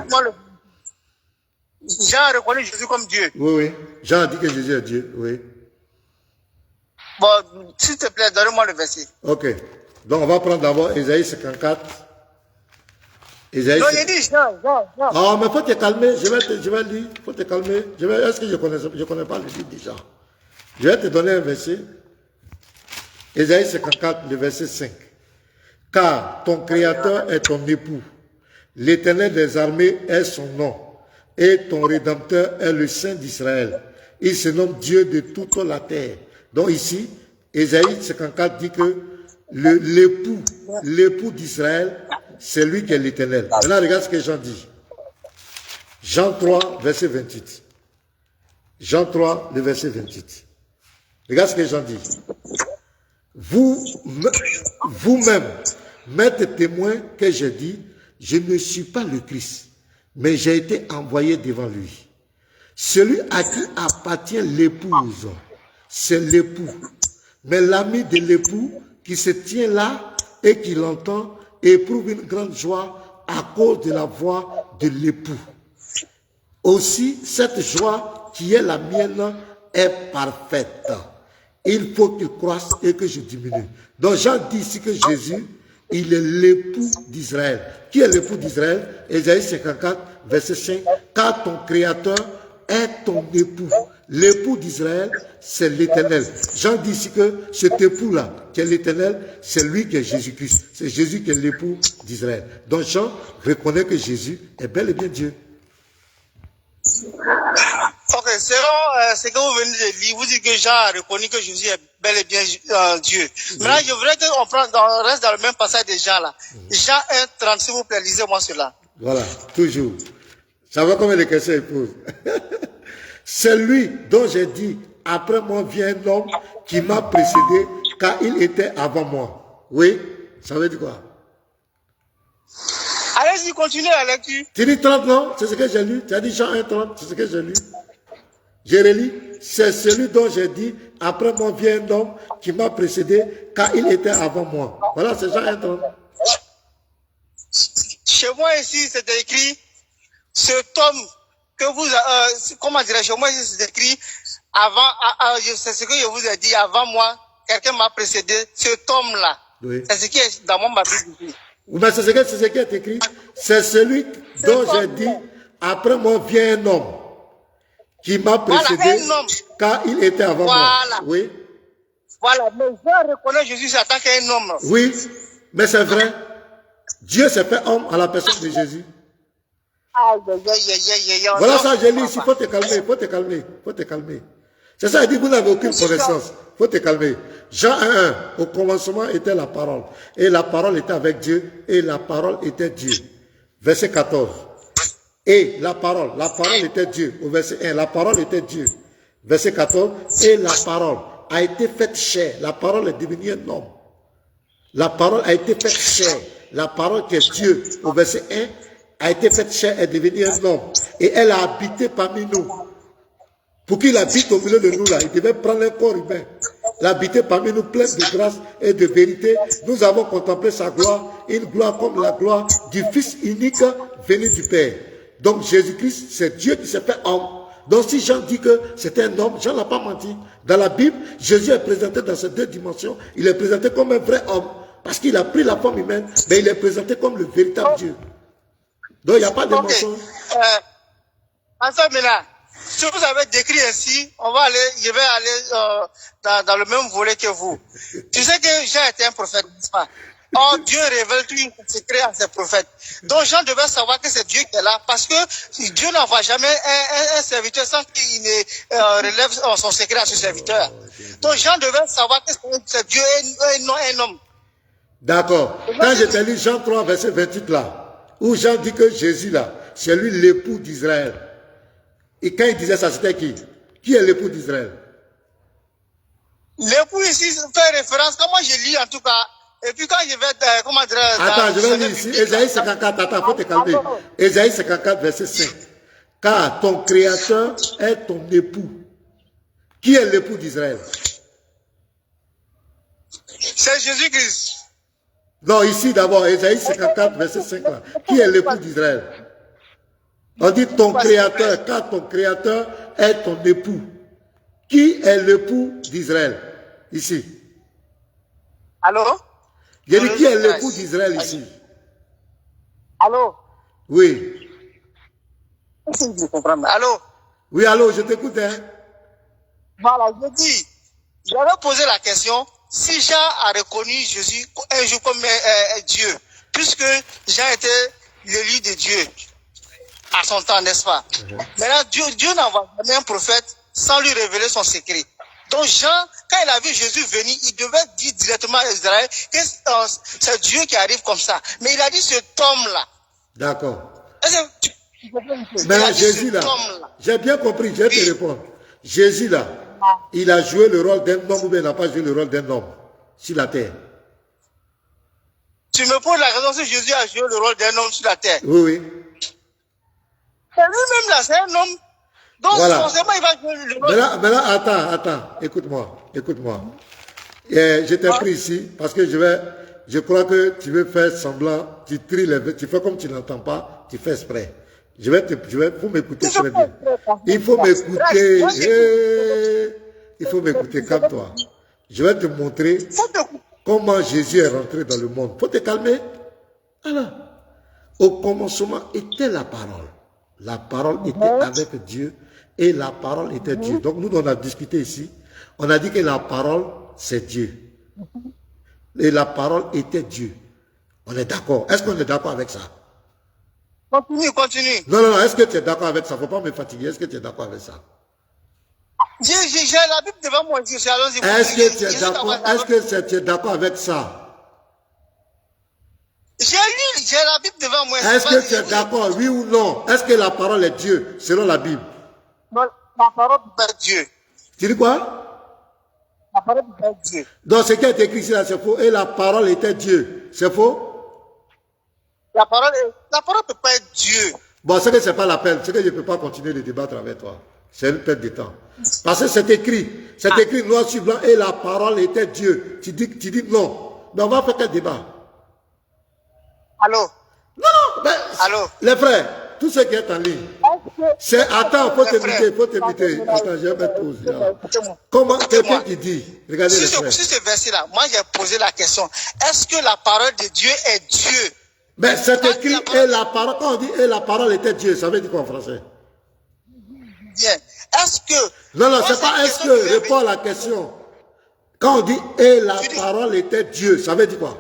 Jean a reconnu Jésus comme Dieu. Oui, oui. Jean a dit que Jésus est Dieu. Oui. Bon, s'il te plaît, donne-moi le verset. Ok. Donc, on va prendre d'abord Ésaïe 54. Ésaïe non, il dit Jean. Ah, mais faut te calmer. Je vais lire. Faut te calmer. Est-ce que je connais pas le livre déjà? Je vais te donner un verset. Ésaïe 54, le verset 5. Car ton Créateur est ton époux. L'Éternel des armées est son nom. Et ton Rédempteur est le Saint d'Israël. Il se nomme Dieu de toute la terre. Donc ici, Ésaïe 54 dit que l'époux d'Israël, c'est lui qui est l'Éternel. Maintenant, regarde ce que Jean dit. Jean 3, verset 28. Jean 3, le verset 28. Regarde ce que Jean dit. Vous-même m'êtes témoin que j'ai dit, je ne suis pas le Christ, mais j'ai été envoyé devant lui. Celui à qui appartient l'épouse, c'est l'époux. Mais l'ami de l'époux qui se tient là et qui l'entend éprouve une grande joie à cause de la voix de l'époux. Aussi, cette joie qui est la mienne est parfaite. Il faut qu'il croisse et que je diminue. Donc Jean dit ici que Jésus, il est l'époux d'Israël. Qui est l'époux d'Israël? Ésaïe 54, verset 5. Car ton Créateur est ton époux. L'époux d'Israël, c'est l'Éternel. Jean dit ici que cet époux-là, qui est l'Éternel, c'est lui qui est Jésus-Christ. C'est Jésus qui est l'époux d'Israël. Donc Jean reconnaît que Jésus est bel et bien Dieu. Ok, selon ce que vous venez de lire, vous dites que Jean a reconnu que Jésus est bel et bien Dieu. Maintenant, je voudrais qu'on reste dans le même passage de Jean là. Jean 1, 30, s'il vous plaît, lisez-moi cela. Voilà, toujours. Ça va combien de questions il pose. C'est lui dont j'ai dit, après moi vient un homme qui m'a précédé, car il était avant moi. Oui, ça veut dire quoi? Allez-y, continuez la lecture. Tu dis 30, non? C'est ce que j'ai lu. Tu as dit Jean 1, 30, c'est ce que j'ai lu. Je relis. C'est celui dont j'ai dit, après moi vient un homme qui m'a précédé, car il était avant moi. Voilà, c'est Jean 1, 30. Chez moi ici, c'est écrit, cet homme que vous, comment dirais-je, chez moi ici, c'est écrit, c'est ce que je vous ai dit, avant moi, quelqu'un m'a précédé, cet homme-là. Oui. C'est ce qui est dans mon Bible ici. Mais c'est ce qui est écrit. C'est celui dont j'ai dit, après moi vient un homme qui m'a précédé, car il était avant moi. Oui. Voilà, mais je reconnais Jésus en tant qu'un homme. Oui, mais c'est vrai. Dieu s'est fait homme à la personne de Jésus. Voilà ça, j'ai lu ici. Il faut te calmer. C'est ça, il dit, vous n'avez aucune connaissance. Il faut te calmer. Jean 1, au commencement était la parole. Et la parole était avec Dieu. Et la parole était Dieu. Verset 14. Et la parole était Dieu. Au verset 1, la parole était Dieu. Verset 14. Et la parole a été faite chair. La parole est devenue un homme. La parole a été faite chair. La parole qui est Dieu. Au verset 1, a été faite chair, est devenue un homme. Et elle a habité parmi nous. Pour qu'il habite au milieu de nous là, il devait prendre un corps humain. L'habiter parmi nous plein de grâce et de vérité. Nous avons contemplé sa gloire, une gloire comme la gloire du Fils unique venu du Père. Donc Jésus-Christ, c'est Dieu qui s'est fait homme. Donc si Jean dit que c'était un homme, Jean n'a pas menti. Dans la Bible, Jésus est présenté dans ces deux dimensions. Il est présenté comme un vrai homme. Parce qu'il a pris la forme humaine, mais il est présenté comme le véritable Dieu. Donc il n'y a pas de mensonge. Enfin, maintenant, Si vous avez décrit ainsi, je vais aller dans le même volet que vous. Tu sais que Jean était un prophète, n'est-ce pas? Or, Dieu révèle tout un secret à ses prophètes. Donc, Jean devait savoir que c'est Dieu qui est là, parce que Dieu n'envoie jamais un serviteur sans qu'il ne relève son secret à ce serviteur. Donc, Jean devait savoir que c'est Dieu et non un homme. D'accord. Quand je te lis Jean 3, verset 28 là, où Jean dit que Jésus là, c'est lui l'époux d'Israël. Et quand il disait ça, c'était qui? Qui est l'époux d'Israël? L'époux ici fait référence, comme moi je lis en tout cas. Et puis quand je vais, comment dire... Attends, je vais lire ici. Ésaïe 54, attends, faut te calmer. Ésaïe 54, verset 5. Car ton créateur est ton époux. Qui est l'époux d'Israël? C'est Jésus-Christ. Non, ici d'abord, Ésaïe 54, verset 5 là. Qui est l'époux d'Israël? On dit ton créateur, car ton créateur est ton époux. Qui est l'époux d'Israël? Ici. Allô? J'ai dit qui est l'époux d'Israël ici? Allô? Oui. Allô? Oui, allô, je t'écoute. Hein? Voilà, je dis, j'avais posé la question, si Jean a reconnu Jésus un jour comme Dieu, puisque Jean était l'élu de Dieu à son temps, n'est-ce pas? Maintenant, Dieu n'envoie jamais un prophète sans lui révéler son secret. Donc Jean, quand il a vu Jésus venir, il devait dire directement à Israël que c'est Dieu qui arrive comme ça. Mais il a dit cet homme-là. D'accord. Mais Jésus là, j'ai bien compris, je vais te répondre. Jésus là, il a joué le rôle d'un homme ou bien il n'a pas joué le rôle d'un homme sur la terre? Tu me poses la question si Jésus a joué le rôle d'un homme sur la terre? Oui, oui. C'est lui-même là, c'est un homme. Donc voilà. Forcément il va jouer le rôle. Mais là, attends, écoute-moi. Je t'ai pris ici parce que je crois que tu veux faire semblant, tu fais comme tu n'entends pas, tu fais exprès. Faut m'écouter très bien. Il faut m'écouter. Il faut m'écouter, calme-toi. Je vais te montrer comment Jésus est rentré dans le monde. Faut te calmer. Alors, au commencement était la parole. La parole était avec Dieu et la parole était Dieu. Donc nous, on a discuté ici. On a dit que la parole, c'est Dieu. Et la parole était Dieu. On est d'accord. Est-ce qu'on est d'accord avec ça? Continue. Non. Est-ce que tu es d'accord avec ça? Il ne faut pas me fatiguer. Est-ce que tu es d'accord avec ça? J'ai la Bible devant moi. Est-ce que tu es d'accord? Est-ce que tu es d'accord avec ça? J'ai la Bible devant moi. Est-ce que tu es d'accord, oui ou non? Est-ce que la parole est Dieu, selon la Bible? Non, la parole est Dieu. Tu dis quoi? La parole est Dieu. Donc ce qui est écrit ici, c'est faux. Et la parole était Dieu. C'est faux? La parole ne peut pas être Dieu. Bon, c'est que ce n'est pas la peine. C'est que je ne peux pas continuer de débattre avec toi. C'est une perte de temps. Parce que c'est écrit. C'est écrit noir sur blanc. Et la parole était Dieu. Tu dis non. Mais on va faire quel débat? Allô? Non, mais allô? Les frères, tout ce qui est en ligne. Attends, faut te muter. Attends, je vais mettre pause. Comment quelqu'un qui dit, regardez les frères. Sur ce verset-là, moi j'ai posé la question. Est-ce que la parole de Dieu est Dieu? Mais c'est écrit, et la parole, quand on dit et la parole était Dieu, ça veut dire quoi en français? Bien. Est-ce que... Non, c'est pas est-ce que, réponds à la question. Quand on dit et la parole était Dieu, ça veut dire quoi?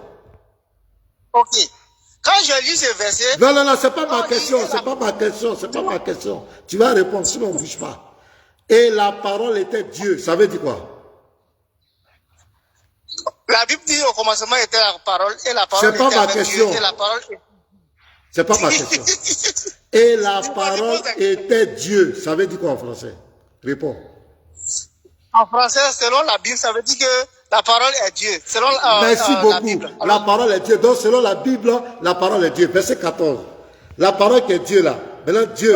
Ok. Quand je lis ce verset... Non, c'est pas ma question. Tu vas répondre, sinon on ne bouge pas. Et la parole était Dieu, ça veut dire quoi? La Bible dit au commencement était la parole, et la parole était avec Dieu, et la parole... C'est pas ma question. Et la parole était Dieu, ça veut dire quoi en français? Réponds. En français, selon la Bible, ça veut dire que la parole est Dieu. Selon Merci beaucoup. La Bible. La parole est Dieu. Donc, selon la Bible, la parole est Dieu. Verset 14. La parole qui est Dieu là. Maintenant, Dieu.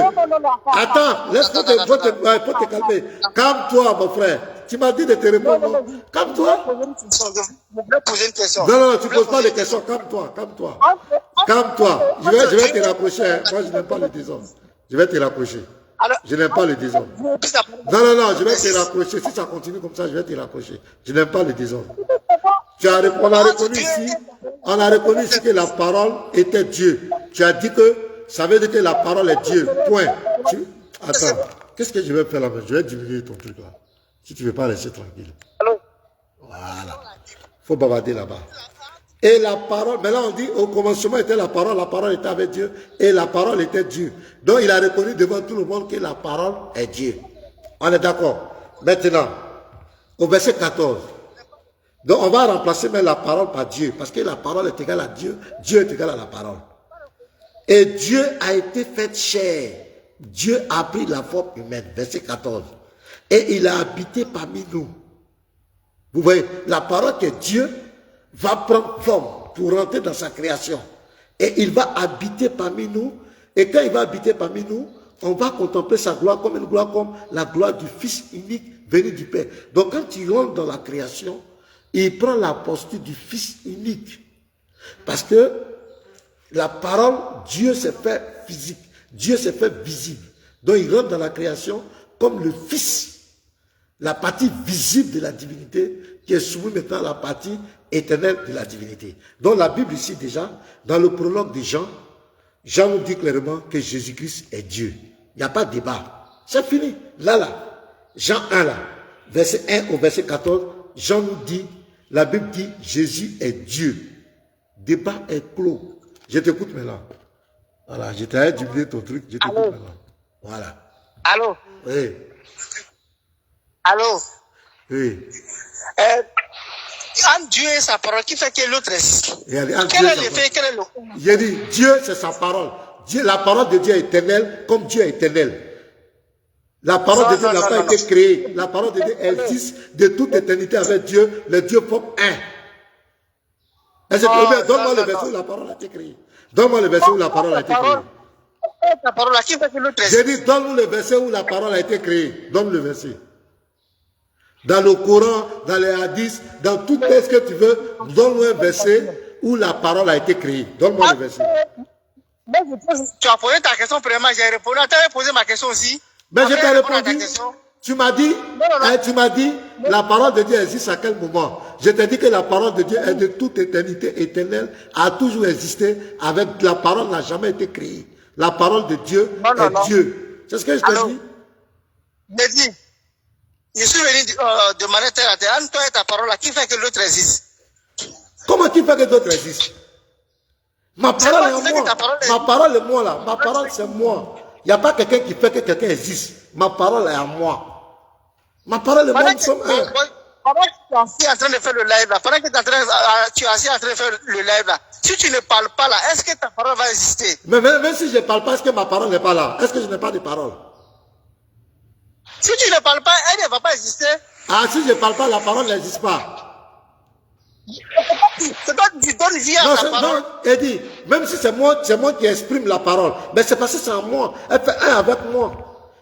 Attends, laisse-moi te calmer. Calme-toi, mon frère. Tu m'as dit de te répondre. Calme-toi. Je vais poser une question. Non, tu ne poses pas de questions. Calme-toi. Calme-toi. Je vais te rapprocher. Moi, je n'aime pas le désordre. Je vais te rapprocher. Je n'aime pas le désordre. Non, je vais te rapprocher. Si ça continue comme ça, je vais te rapprocher. Je n'aime pas le désordre. On a reconnu ici que la parole était Dieu. Tu as dit que ça veut dire que la parole est Dieu. Point. Attends. qu'est-ce que je vais faire là-bas? Je vais diminuer ton truc là. Si tu ne veux pas rester tranquille. Allô? Voilà. Il faut bavarder là-bas. Et la parole, mais là on dit, au commencement était la parole était avec Dieu, et la parole était Dieu. Donc il a reconnu devant tout le monde que la parole est Dieu. On est d'accord? Maintenant, au verset 14. Donc on va remplacer même la parole par Dieu, parce que la parole est égale à Dieu, Dieu est égal à la parole. Et Dieu a été fait chair. Dieu a pris la forme humaine, verset 14. Et il a habité parmi nous. Vous voyez, la parole que Dieu va prendre forme pour rentrer dans sa création. Et il va habiter parmi nous. Et quand il va habiter parmi nous, on va contempler sa gloire comme une gloire comme la gloire du Fils unique venu du Père. Donc quand il rentre dans la création, il prend la posture du Fils unique. Parce que la parole, Dieu s'est fait physique. Dieu s'est fait visible. Donc il rentre dans la création comme le Fils. La partie visible de la divinité qui est soumise maintenant à la partie éternelle de la divinité. Donc la Bible ici déjà, dans le prologue de Jean, Jean nous dit clairement que Jésus-Christ est Dieu. Il n'y a pas de débat. C'est fini. Là. Jean 1 là. Verset 1 au verset 14, Jean nous dit, la Bible dit, Jésus est Dieu. Débat est clos. Je t'écoute maintenant. Voilà, je t'ai diminué ton truc, je t'écoute maintenant. Voilà. Allô? Oui. Allô? Oui. En Dieu et sa parole, qui fait que l'autre existe? Quel est l'effet? Quel est le... J'ai dit, Dieu c'est sa parole. Dieu, la parole de Dieu est éternelle comme Dieu est éternel. La parole de Dieu n'a pas été créée. La parole de Dieu existe de toute éternité avec Dieu. Les dieux forment un. Est-ce que donne-moi le verset où la parole a été créée. Donne-moi le verset où la parole a été créée. J'ai dit, donne-nous le verset où la parole a été créée. Donne le verset. Dans le Coran, dans les hadiths, dans tout ce que tu veux, donne-nous un verset où la parole a été créée. Donne-moi le verset. Tu as posé ta question premièrement, j'ai répondu. Tu as posé ma question aussi. Mais je t'ai répondu. Tu m'as dit, la parole de Dieu existe à quel moment? Je t'ai dit que la parole de Dieu est de toute éternité éternelle, a toujours existé, avec la parole n'a jamais été créée. La parole de Dieu est Dieu. C'est ce que je t'ai dit? Je dis, je suis venu demander terre à terre, entre toi et ta parole là, qui fait que l'autre existe? Comment qui fait que d'autres existent? Ma parole est moi. Ma parole est moi là. Ma parole c'est moi. Il n'y a pas quelqu'un qui fait que quelqu'un existe. Ma parole est à moi. Ma parole est moi, nous sommes un. Pendant que tu es assis en train de faire le live là, pendant que tu es assis en train de faire le live là, si tu ne parles pas là, est-ce que ta parole va exister? Mais même si je ne parle pas, est-ce que ma parole n'est pas là? Est-ce que je n'ai pas de parole? Si tu ne parles pas, elle ne va pas exister. Ah, si je ne parle pas, la parole n'existe pas. C'est toi qui donnes vie à ta parole. Non, Eddie, même si c'est moi qui exprime la parole, mais c'est parce que c'est en moi. Elle fait un avec moi.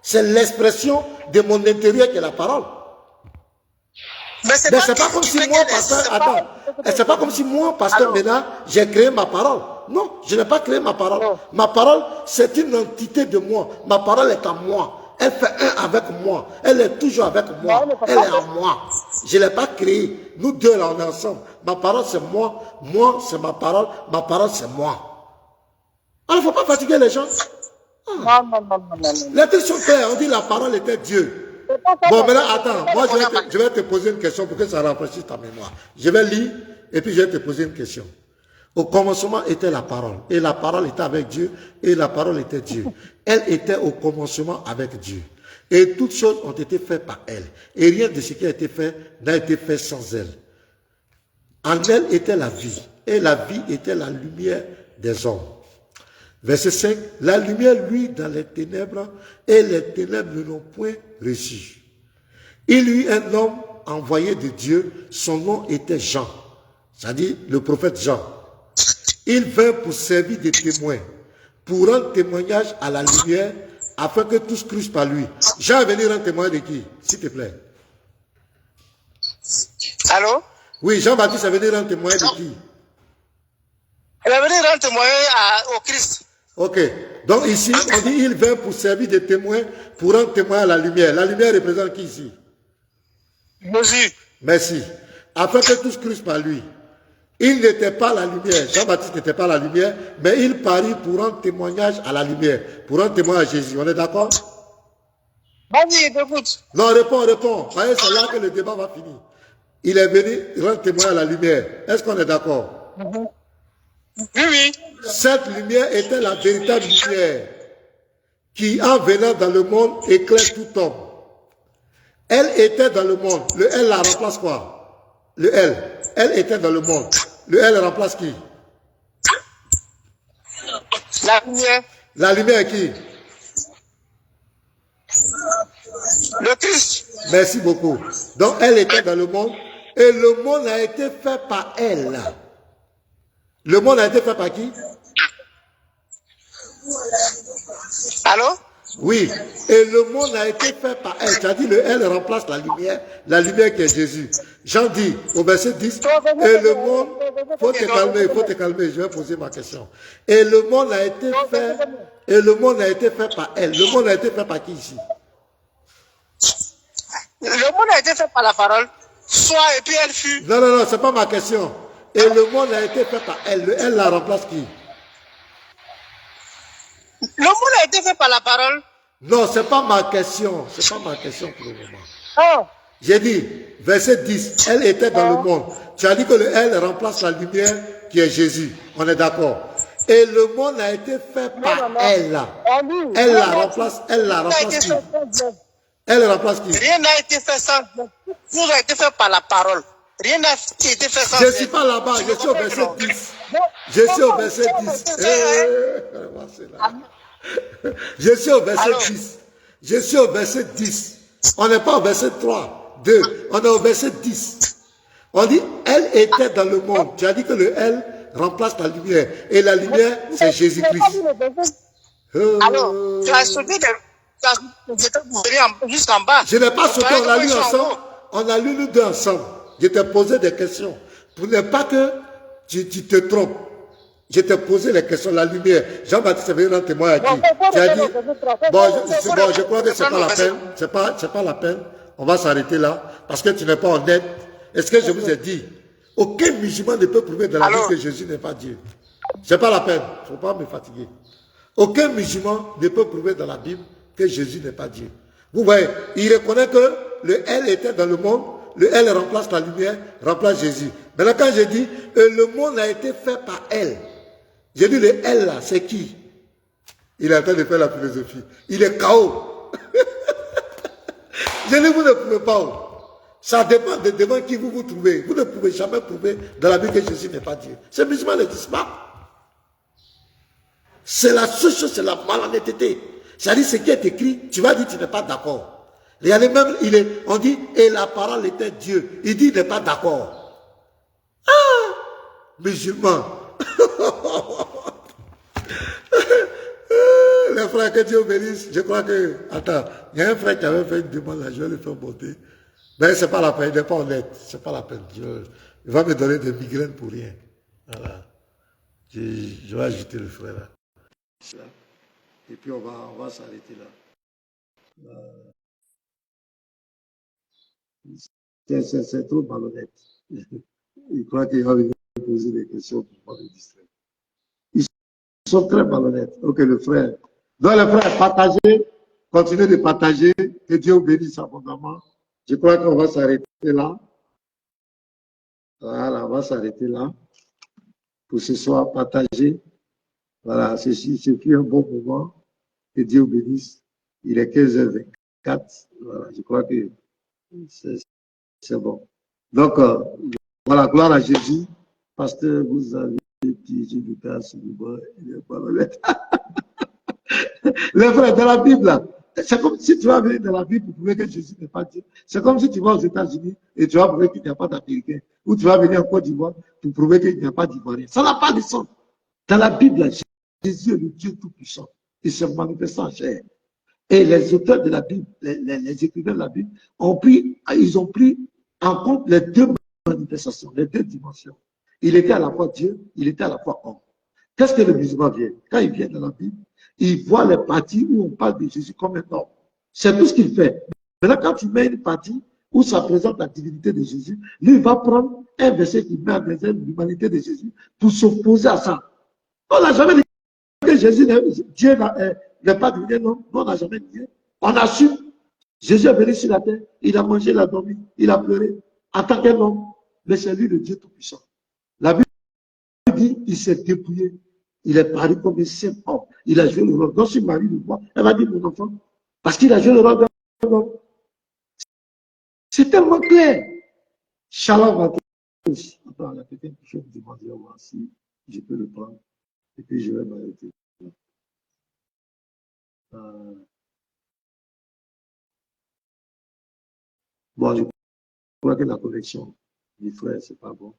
C'est l'expression de mon intérieur qui est la parole. Mais c'est pas comme si moi, pasteur, attends. C'est pas comme si moi, pasteur Ménard, j'ai créé ma parole. Non, je n'ai pas créé ma parole. Non. Ma parole, c'est une entité de moi. Ma parole est en moi. Elle fait un avec moi. Elle est toujours avec moi. Elle est en moi. Je ne l'ai pas créée. Nous deux, là, on est ensemble. Ma parole, c'est moi. Moi, c'est ma parole. Ma parole, c'est moi. Alors, il ne faut pas fatiguer les gens. Ah. Non. Les trucs sont clairs. On dit la parole était Dieu. Bon, maintenant, attends. Moi, je vais te poser une question pour que ça rafraîchisse ta mémoire. Je vais lire et puis je vais te poser une question. Au commencement était la parole. Et la parole était avec Dieu. Et la parole était Dieu. Elle était au commencement avec Dieu. Et toutes choses ont été faites par elle. Et rien de ce qui a été fait n'a été fait sans elle. En elle était la vie. Et la vie était la lumière des hommes. Verset 5. La lumière luit dans les ténèbres. Et les ténèbres ne l'ont point reçu. Il y eut un homme envoyé de Dieu. Son nom était Jean. C'est-à-dire le prophète Jean. Il vint pour servir de témoin, pour rendre témoignage à la lumière, afin que tous crussent par lui. Jean est venu rendre témoignage de qui, s'il te plaît? Allô? Oui, Jean-Baptiste est venu rendre témoignage de qui? Il est venu rendre témoignage au Christ. Ok. Donc ici, on dit il vint pour servir de témoin, pour rendre témoignage à la lumière. La lumière représente qui ici? Jésus. Merci. Afin que tous crussent par lui. Il n'était pas la lumière, Jean-Baptiste n'était pas la lumière, mais il parut pour rendre témoignage à la lumière, pour rendre témoignage à Jésus. On est d'accord? Vas-y, écoute. Non, réponds. Voyez, c'est là que le débat va finir. Il est venu rendre témoin à la lumière. Est-ce qu'on est d'accord? Oui. Cette lumière était la véritable lumière qui, en venant dans le monde, éclaire tout homme. Elle était dans le monde. Le L la remplace quoi? Le L. Elle était dans le monde. Le L remplace qui? La lumière. La lumière qui? Le Christ. Merci beaucoup. Donc, elle était dans le monde et le monde a été fait par elle. Le monde a été fait par qui? Allô? Oui. Et le monde a été fait par elle. Tu as dit le elle remplace la lumière qui est Jésus. Jean dit au verset 10, et le monde, faut te calmer, je vais poser ma question. Et le monde a été fait par elle. Le monde a été fait par qui ici? Le monde a été fait par la parole. Soit et puis elle fut. Non, c'est pas ma question. Et le monde a été fait par elle. Le elle la remplace qui? Le monde a été fait par la parole. Non, c'est pas ma question. C'est pas ma question pour le moment. Oh. J'ai dit, verset 10, elle était dans le monde. Tu as dit que le elle remplace la lumière qui est Jésus. On est d'accord. Et le monde a été fait par elle. Elle la remplace qui? Elle remplace qui? Rien n'a été fait sans Dieu. Tout a été fait par la parole. Rien n'a été fait sans Je Dieu. ne suis pas là-bas, je suis au verset 10. Je suis au verset 10. Je suis au verset 10. Je suis au verset 10. On n'est pas au verset 3, 2. On est au verset 10. On dit, elle était dans le monde. Tu as dit que le elle remplace la lumière. Et la lumière, c'est Jésus-Christ. Alors, tu as sauté jusqu'en bas. Je n'ai pas sauté, on a lu ensemble. On a lu nous deux ensemble. Je t'ai posé des questions. Pour ne pas que tu te trompes. Je t'ai posé les questions, la lumière. Jean-Baptiste est venu rendre témoin à qui? Tu as dit, je crois que c'est pas la peine. C'est pas la peine. On va s'arrêter là. Parce que tu n'es pas honnête. Est-ce que je vous ai dit? Aucun musulman ne peut prouver dans la Bible que Jésus n'est pas Dieu. C'est pas la peine. Il ne faut pas me fatiguer. Aucun musulman ne peut prouver dans la Bible que Jésus n'est pas Dieu. Vous voyez, il reconnaît que le elle était dans le monde. Le elle remplace la lumière, remplace Jésus. Maintenant, quand j'ai dit, le monde a été fait par elle. J'ai dit, le elle là, c'est qui? Il est en train de faire la philosophie. Il est KO. Je dis, vous ne pouvez pas. Ça dépend de devant qui vous vous trouvez. Vous ne pouvez jamais prouver dans la Bible que Jésus n'est pas Dieu. Ces musulmans ne disent pas. C'est la seule chose, c'est la malhonnêteté. C'est-à-dire, ce qui est écrit, tu vas dire, tu n'es pas d'accord. Regardez même, on dit, et la parole était Dieu. Il dit, il n'est pas d'accord. Ah! Musulmans. Les frères, que Dieu bénisse. Je crois que, attends, il y a un frère qui avait fait une demande là, je vais le faire monter. Mais c'est pas la peine, il n'est pas honnête. C'est pas la peine. Il va me donner des migraines pour rien. Voilà. Je vais ajouter le frère là. Et puis on va s'arrêter là. C'est trop malhonnête. Il croit qu'il va venir poser des questions pour moi le distraire. Ils sont très malhonnêtes. Ok, le frère. Donc le frère, partagez, continuez de partager, que Dieu vous bénisse abondamment. Je crois qu'on va s'arrêter là. Voilà, on va s'arrêter là. Pour ce soir, partager. Voilà, ceci fut un bon moment. Que Dieu vous bénisse. Il est 15h24. Voilà, je crois que c'est bon. Donc, voilà, gloire à Jésus. Pasteur, vous avez dit Lucas, il est pas honnête. Les frères, dans la Bible, là, c'est comme si tu vas venir dans la Bible pour prouver que Jésus n'est pas Dieu. C'est comme si tu vas aux États-Unis et tu vas prouver qu'il n'y a pas d'Américains. Ou tu vas venir en Côte d'Ivoire pour prouver qu'il n'y a pas d'Ivoiriens. Ça n'a pas de sens. Dans la Bible, là, Jésus est le Dieu Tout-Puissant. Il se manifeste en chair. Et les auteurs de la Bible, les écrivains de la Bible, ils ont pris en compte les deux manifestations, les deux dimensions. Il était à la fois Dieu, il était à la fois homme. Qu'est-ce que le musulman vient? Quand il vient dans la Bible, il voit les parties où on parle de Jésus comme un homme. C'est tout ce qu'il fait. Maintenant, quand tu mets une partie où ça présente la divinité de Jésus, lui, il va prendre un verset qui met en exemple l'humanité de Jésus pour s'opposer à ça. On n'a jamais dit que Jésus, Dieu n'est pas devenu un homme. On n'a jamais dit. On assume Jésus est venu sur la terre, il a mangé, il a dormi, il a pleuré, en tant qu'un homme, mais c'est lui le Dieu Tout-Puissant. La Bible dit il s'est dépouillé, il est paru comme un simple homme, il a joué le rôle. Donc si Marie le voit, elle va dire mon enfant, parce qu'il a joué le rôle d'un homme. C'est tellement clair. Shalom à tous. Attends, il y a quelqu'un qui me demander si je peux le prendre, et puis je vais m'arrêter. Bon, je crois que la connexion du frère, c'est pas bon.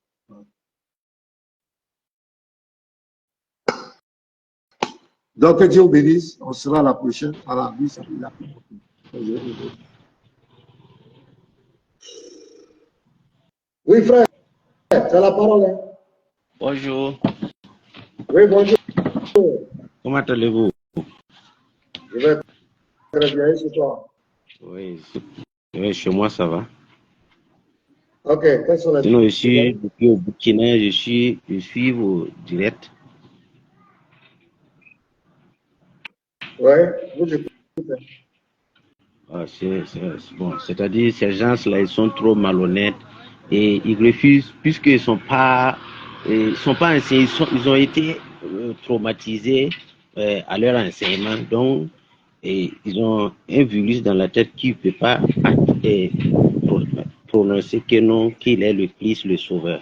Donc, que Dieu vous bénisse. On sera la prochaine. Voilà, lui, ça il a pris beaucoup. Oui, frère, tu as la parole. Hein? Bonjour. Oui, bonjour. Comment allez-vous? Je vais très bien, chez toi. Oui, chez moi, ça va. Ok, quelles sont les... Sinon, je suis depuis au Burkina, je suis au direct. Oui, vous écoutez. Ah, bon, c'est-à-dire, ces gens-là, ils sont trop malhonnêtes et ils refusent, puisqu'ils ne sont pas anciens, ils ont été traumatisés à leur enseignement. Donc, ils ont un virus dans la tête qui ne peut pas prononcer que non, qu'il est le Christ, le Sauveur.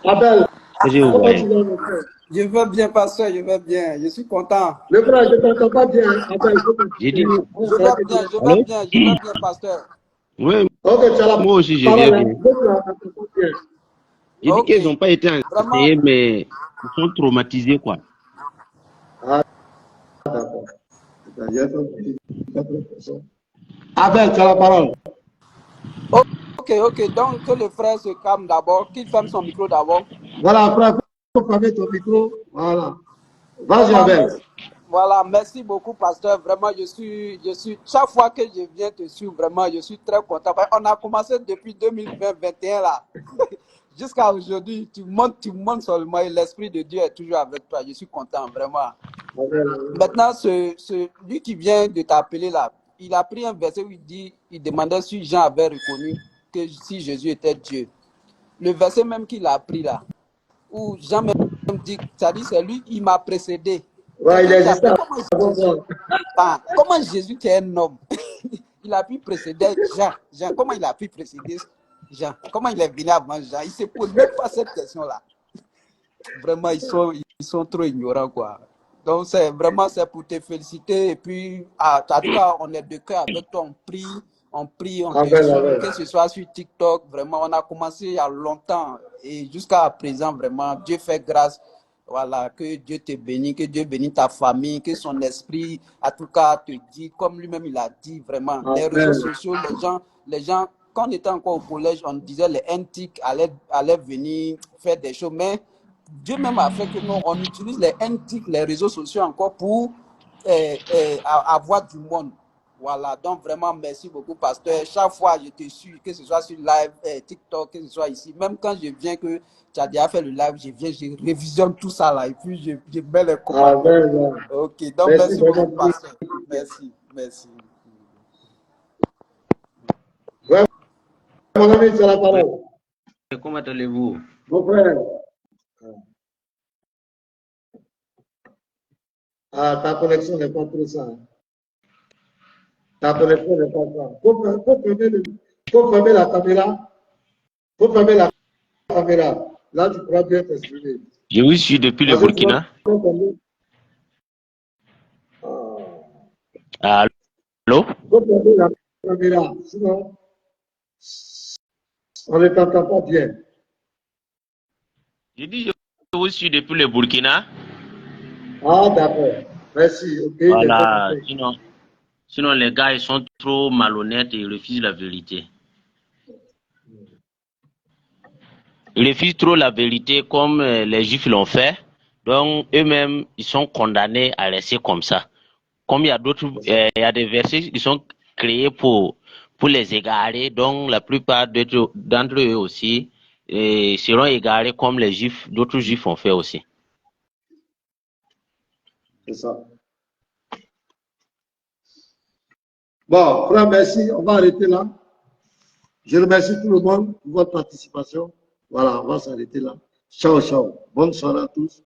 Abel, je vais bien, pasteur, je vais bien. Je suis content. Le frère, je ne t'entends pas bien. Abel, J'ai dit, je vais bien, pasteur. Oui, okay, moi aussi, je viens bien. J'ai dit qu'ils n'ont pas été enseignés, mais ils sont traumatisés, quoi. Ah, d'accord. Abel, tu as la parole. Ok. Donc, que le frère se calme d'abord, qu'il ferme son micro d'abord. Voilà, frère, il faut fermer ton micro. Voilà. Vas-y, Abel. Voilà, merci beaucoup, pasteur. Vraiment, je suis, chaque fois que je viens te suivre, vraiment, je suis très content. On a commencé depuis 2020-2021 là. Jusqu'à aujourd'hui, tu montes seulement et l'Esprit de Dieu est toujours avec toi. Je suis content, vraiment. Maintenant, lui qui vient de t'appeler là, il a pris un verset où il demandait si Jean avait reconnu que si Jésus était Dieu. Le verset même qu'il a pris là, où Jean même dit, c'est lui, il m'a précédé. Ouais, comment Jésus qui est un homme, il a pu précéder Jean, comment il a pu précéder Jean? Comment il est venu avant Jean? Il ne se pose même pas cette question-là. Vraiment, ils sont trop ignorants, quoi. Donc, c'est pour te féliciter. Et puis, en tout cas, on est de cœur avec toi. On prie, on te suit, que ce soit sur TikTok. Vraiment, on a commencé il y a longtemps. Et jusqu'à présent, vraiment, Dieu fait grâce. Voilà, que Dieu te bénisse, que Dieu bénisse ta famille, que son esprit, en tout cas, te dit, comme lui-même il a dit, vraiment. Les réseaux sociaux, les gens, quand on était encore au collège, on disait les NTIC allaient venir faire des choses, mais Dieu même a fait que nous, on utilise les NTIC, les réseaux sociaux encore pour avoir du monde. Voilà, donc vraiment merci beaucoup, pasteur. Chaque fois, je te suis, que ce soit sur live, TikTok, que ce soit ici. Même quand je viens, que tu as déjà fait le live, je viens, je révisionne tout ça là, et puis je mets les commentaires. Ok, donc merci beaucoup, pasteur. Merci. Ouais, mon ami, c'est la parole. Comment allez-vous? Mon frère. Ah, ta connexion n'est pas trop ça. Ta connexion n'est pas ça. Faut fermer la caméra. Faut fermer la caméra. Là, tu pourras bien t'exprimer. Je vous suis depuis le Burkina. Allô? Faut fermer la caméra. Sinon, on ne t'entend pas bien. Je dis, je vous suis depuis le Burkina. Ah, d'accord. Merci. Okay, voilà. Sinon, les gars, ils sont trop malhonnêtes et ils refusent la vérité. Ils refusent trop la vérité comme les Juifs l'ont fait. Donc, eux-mêmes, ils sont condamnés à rester comme ça. Comme il y a d'autres, il y a des versets qui sont créés pour les égarer. Donc, la plupart d'entre eux aussi seront égarés comme les Juifs, d'autres Juifs ont fait aussi. C'est ça. Bon, frère, merci. On va arrêter là. Je remercie tout le monde pour votre participation. Voilà, on va s'arrêter là. Ciao, ciao. Bonne soirée à tous.